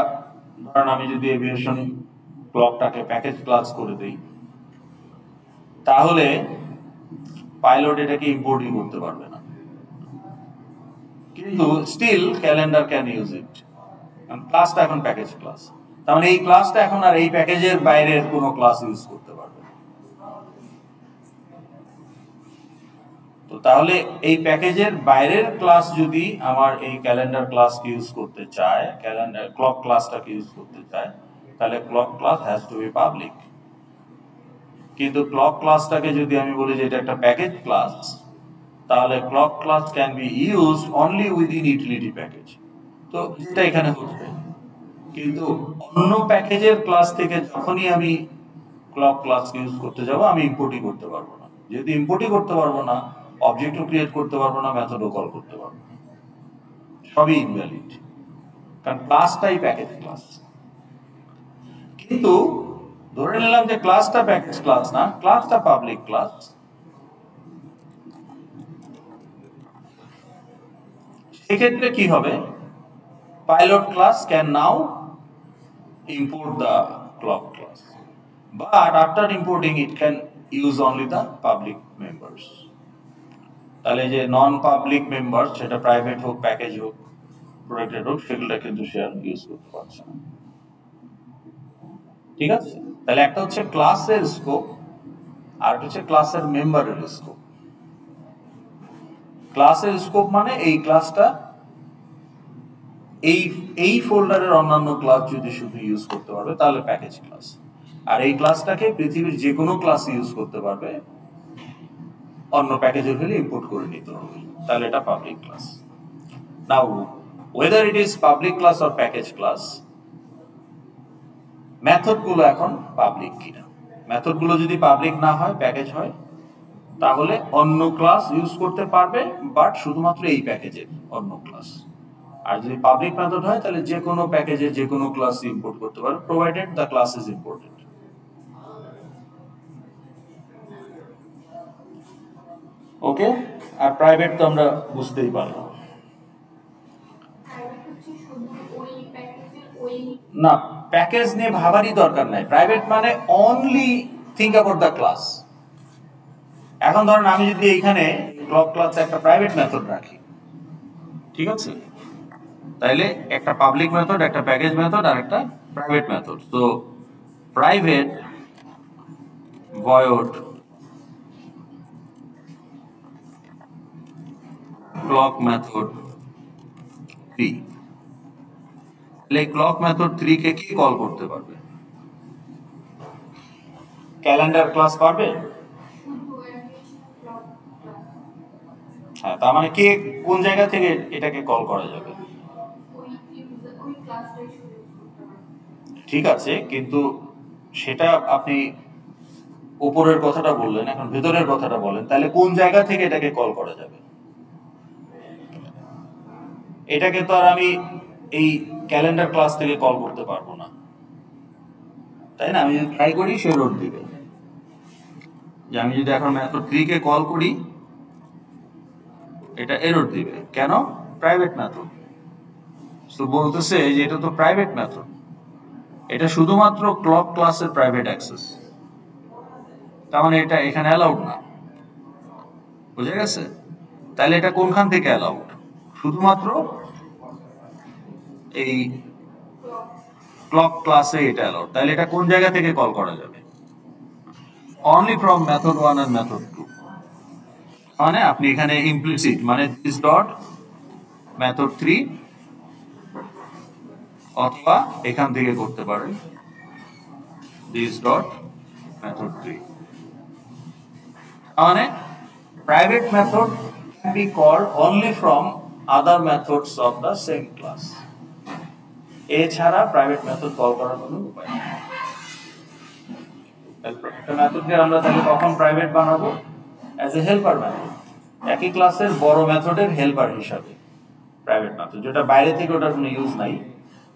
A: ধরেন আমি যদি এভিয়েশন ক্লকটাকে প্যাকেজ ক্লাস করে দেই, তাহলে পাইলট এটাকে ইম্পোর্টই করতে পারবে না, কিন্তু still calendar can use it, ক্লাসটা এখন প্যাকেজ ক্লাস। তার মানে এই ক্লাসটা এখন আর এই প্যাকেজের বাইরের কোনো ক্লাস ইউজ করতে পারবে না। তো তাহলে এই প্যাকেজের বাইরের ক্লাস যদি আমার এই ক্যালেন্ডার ক্লাসকে ইউজ করতে চায়, ক্যালেন্ডার ক্লক ক্লাসটাকে ইউজ করতে চায়, তাহলে clock class has to be public. কিন্তু ক্লক ক্লাসটাকে যদি আমি বলি যে এটা একটা প্যাকেজ ক্লাস, তাহলে clock class can be used only within utility package. তো যেটা এখানে হচ্ছে, কিন্তু অন্য প্যাকেজের ক্লাস থেকে যখনই আমি ক্লক ক্লাস ইউজ করতে যাব, আমি ইম্পোর্টই করতে পারবো না। যেহেতু ইম্পোর্টই করতে পারবো না, অবজেক্টও ক্রিয়েট করতে পারবো না, মেথডও কল করতে পারবো না, সবই ইনভ্যালিড, কারণ ক্লাসটাই প্যাকেজ ক্লাস। কিন্তু ধরে নিলাম যে ক্লাসটা প্যাকেজ ক্লাস না, ক্লাসটা পাবলিক ক্লাস, সেক্ষেত্রে কি হবে? Pilot class can now import the clock class, but after importing it can use only the public members. তাহলে যে নন পাবলিক মেম্বার, সেটা প্রাইভেট হোক, প্যাকেজ হোক, প্রোটেক্টেড হোক, সেগুলো কিন্তু সে আর ইউজ করতে পারছে না। ঠিক আছে? তাহলে একটা হচ্ছে ক্লাসের স্কোপ, আর একটা হচ্ছে ক্লাসের মেম্বারের স্কোপ। ক্লাসের স্কোপ মানে এই ক্লাসটা এই ফোল্ডারের অন্যান্য ক্লাস যদি শুধু ইউজ করতে পারবে তাহলে প্যাকেজ ক্লাস, আর এই ক্লাসটাকে পৃথিবীর যে কোনো ক্লাস ইউজ করতে পারবে, অন্য প্যাকেজের হলে ইম্পোর্ট করে নিতে হবে, তাহলে এটা public class. Now weather it is public class or package class, method গুলো এখন পাবলিক কিনা। মেথড গুলো যদি পাবলিক না হয়, প্যাকেজ হয়, তাহলে অন্য ক্লাস ইউজ করতে পারবে, বাট শুধুমাত্র এই প্যাকেজের অন্য ক্লাস। আর যদি পাবলিক মেথড হয়, তাহলে যে কোনো প্যাকেজে যে কোনো ক্লাস ইম্পোর্ট করতে পারবে, provided the class is imported. Okay? আর প্রাইভেট তো আমরা বুঝতেই পারলাম না, প্যাকেজ নিয়ে ভাবারই দরকার নাই। প্রাইভেট মানে only think about the class. এখন ধরেন আমি যদি এইখানে ক্লক ক্লাসে একটা প্রাইভেট মেথড রাখি, ঠিক আছে, তাইলে একটা পাবলিক মেথড, একটা প্যাকেজ মেথড, আর একটা private method. So private void clock method 3, তাহলে ক্লক মেথড 3 কে কি কল করতে পারবে? ক্যালেন্ডার ক্লাস পারবে? হ্যাঁ, তার মানে কে কোন জায়গা থেকে এটাকে কল করা যাবে? ঠিক আছে, কিন্তু সেটা আপনি উপরের কথাটা বললেন, এখন ভেতরের কথাটা বলেন। তাহলে কোন জায়গা থেকে এটাকে কল করা যাবে? এটাকে তো আর আমি এই ক্যালেন্ডার ক্লাস থেকে কল করতে পারবো না, তাই না? আমি যদি ট্রাই করি, সে এরর দিবে। যে আমি যদি এখন মেথড 3 কে কল করি, এটা এরর দিবে। কেন? Private method. তো বলতেছে যে এটা তো প্রাইভেট মেথড, এটা শুধুমাত্র ক্লক ক্লাসের প্রাইভেট অ্যাক্সেস, তার মানে এটা এখানে অ্যালাউড না। বুঝে গেছে? তাহলে এটা কোনখান থেকে অ্যালাউড? শুধুমাত্র এই ক্লক ক্লাসে এটা অ্যালাউড। তাহলে এটা কোন জায়গা থেকে কল করা যাবে? অনলি ফ্রম মেথড 1 আর মেথড 2। মানে আপনি এখানে ইমপ্লিসিট মানে দিস ডট মেথড 3, অথবা এখান থেকে করতে পারেন দিস ডট মেথড 3। মানে private method can be called only from other methods of the same class. এছাড়া প্রাইভেট মেথড কল করার কোনো উপায় নেই। একটা মেথডকে আমরা তাহলে কখন প্রাইভেট বানাবো? অ্যাজ এ হেল্পার মেথড, একই ক্লাসের বড় মেথডের হেল্পার হিসাবে প্রাইভেট মেথড, যেটা বাইরে থেকে ওটার কোনো ইউজ নাই,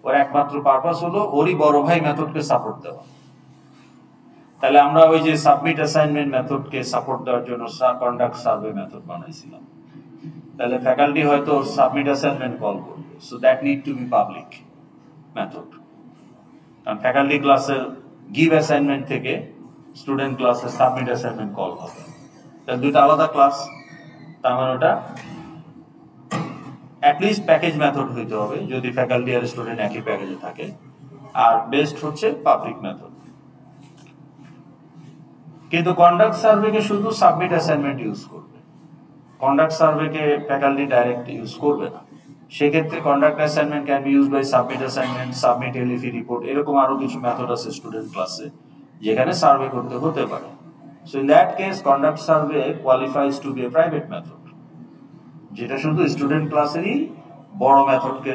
A: ওর একমাত্র পারপাস হলো ওরই বড় ভাই মেথডকে সাপোর্ট দেওয়া। তাহলে আমরা ওই যে সাবমিট অ্যাসাইনমেন্ট মেথডকে সাপোর্ট দেওয়ার জন্য কন্ডাক্ট সার্ভে মেথড বানাইছিলাম, তাহলে ফ্যাকাল্টি হয়তো সাবমিট অ্যাসাইনমেন্ট কল করবে, so that need to be public method. কারণ ফ্যাকাল্টি ক্লাসের গিভ অ্যাসাইনমেন্ট থেকে স্টুডেন্ট ক্লাসের সাবমিট অ্যাসাইনমেন্ট কল হবে, তাহলে দুইটা আলাদা ক্লাস। তার মানে ওটা অ্যাটলিস্ট প্যাকেজ মেথড হইতে হবে, যদি ফ্যাকাল্টি আর স্টুডেন্ট একই প্যাকেজে থাকে। আর বেস্ট হচ্ছে পাবলিক মেথড। কিন্তু কন্ডাক্ট সার্ভেকে শুধু সাবমিট অ্যাসাইনমেন্ট ইউজ করবে, কন্ডাক্ট সার্ভেকে ফ্যাকাল্টি ডাইরেক্ট ইউজ করবে না। সেক্ষেত্রে conduct assignment can be use by submit assignment, submit এলএফি রিপোর্ট, এরকম আরো কিছু মেথড আছে স্টুডেন্ট ক্লাসে যেখানে সার্ভে করতে হতে পারে। So in that case conduct survey qualifies to be a private method, যেটা শুধু স্টুডেন্ট ক্লাসেরই বড় মেথডকে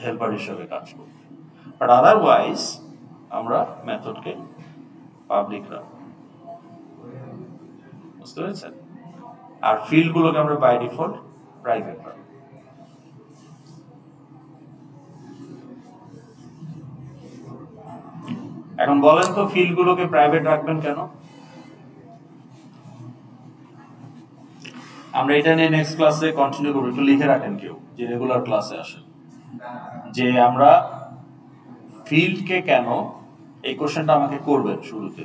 A: হেল্পার হিসেবে কাজ করবে। বাট আদারওয়াইজ আমরা মেথডকে পাবলিক রাখবো, বুঝতে পেরেছেন? আর ফিল্ডগুলোকে আমরা বাই ডিফল্ট প্রাইভেট রাখবো। এখন বলেন তো ফিল্ডগুলোকে প্রাইভেট রাখবেন কেন? আমরা এটা নিয়ে নেক্সট ক্লাসে কন্টিনিউ করবো। একটু লিখে রাখেন কেউ যে রেগুলার ক্লাসে আসেন, যে আমরা ফিল্ডকে কেন, এই কোশ্চেনটা আমাকে করবেন শুরুতে,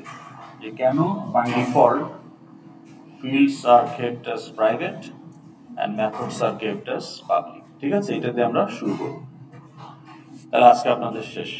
A: যে কেন by default fields are kept as private and methods are kept as public। ঠিক আছে, এটাতে আমরা শুরু করব। তাহলে আজকে আপনাদের শেষ।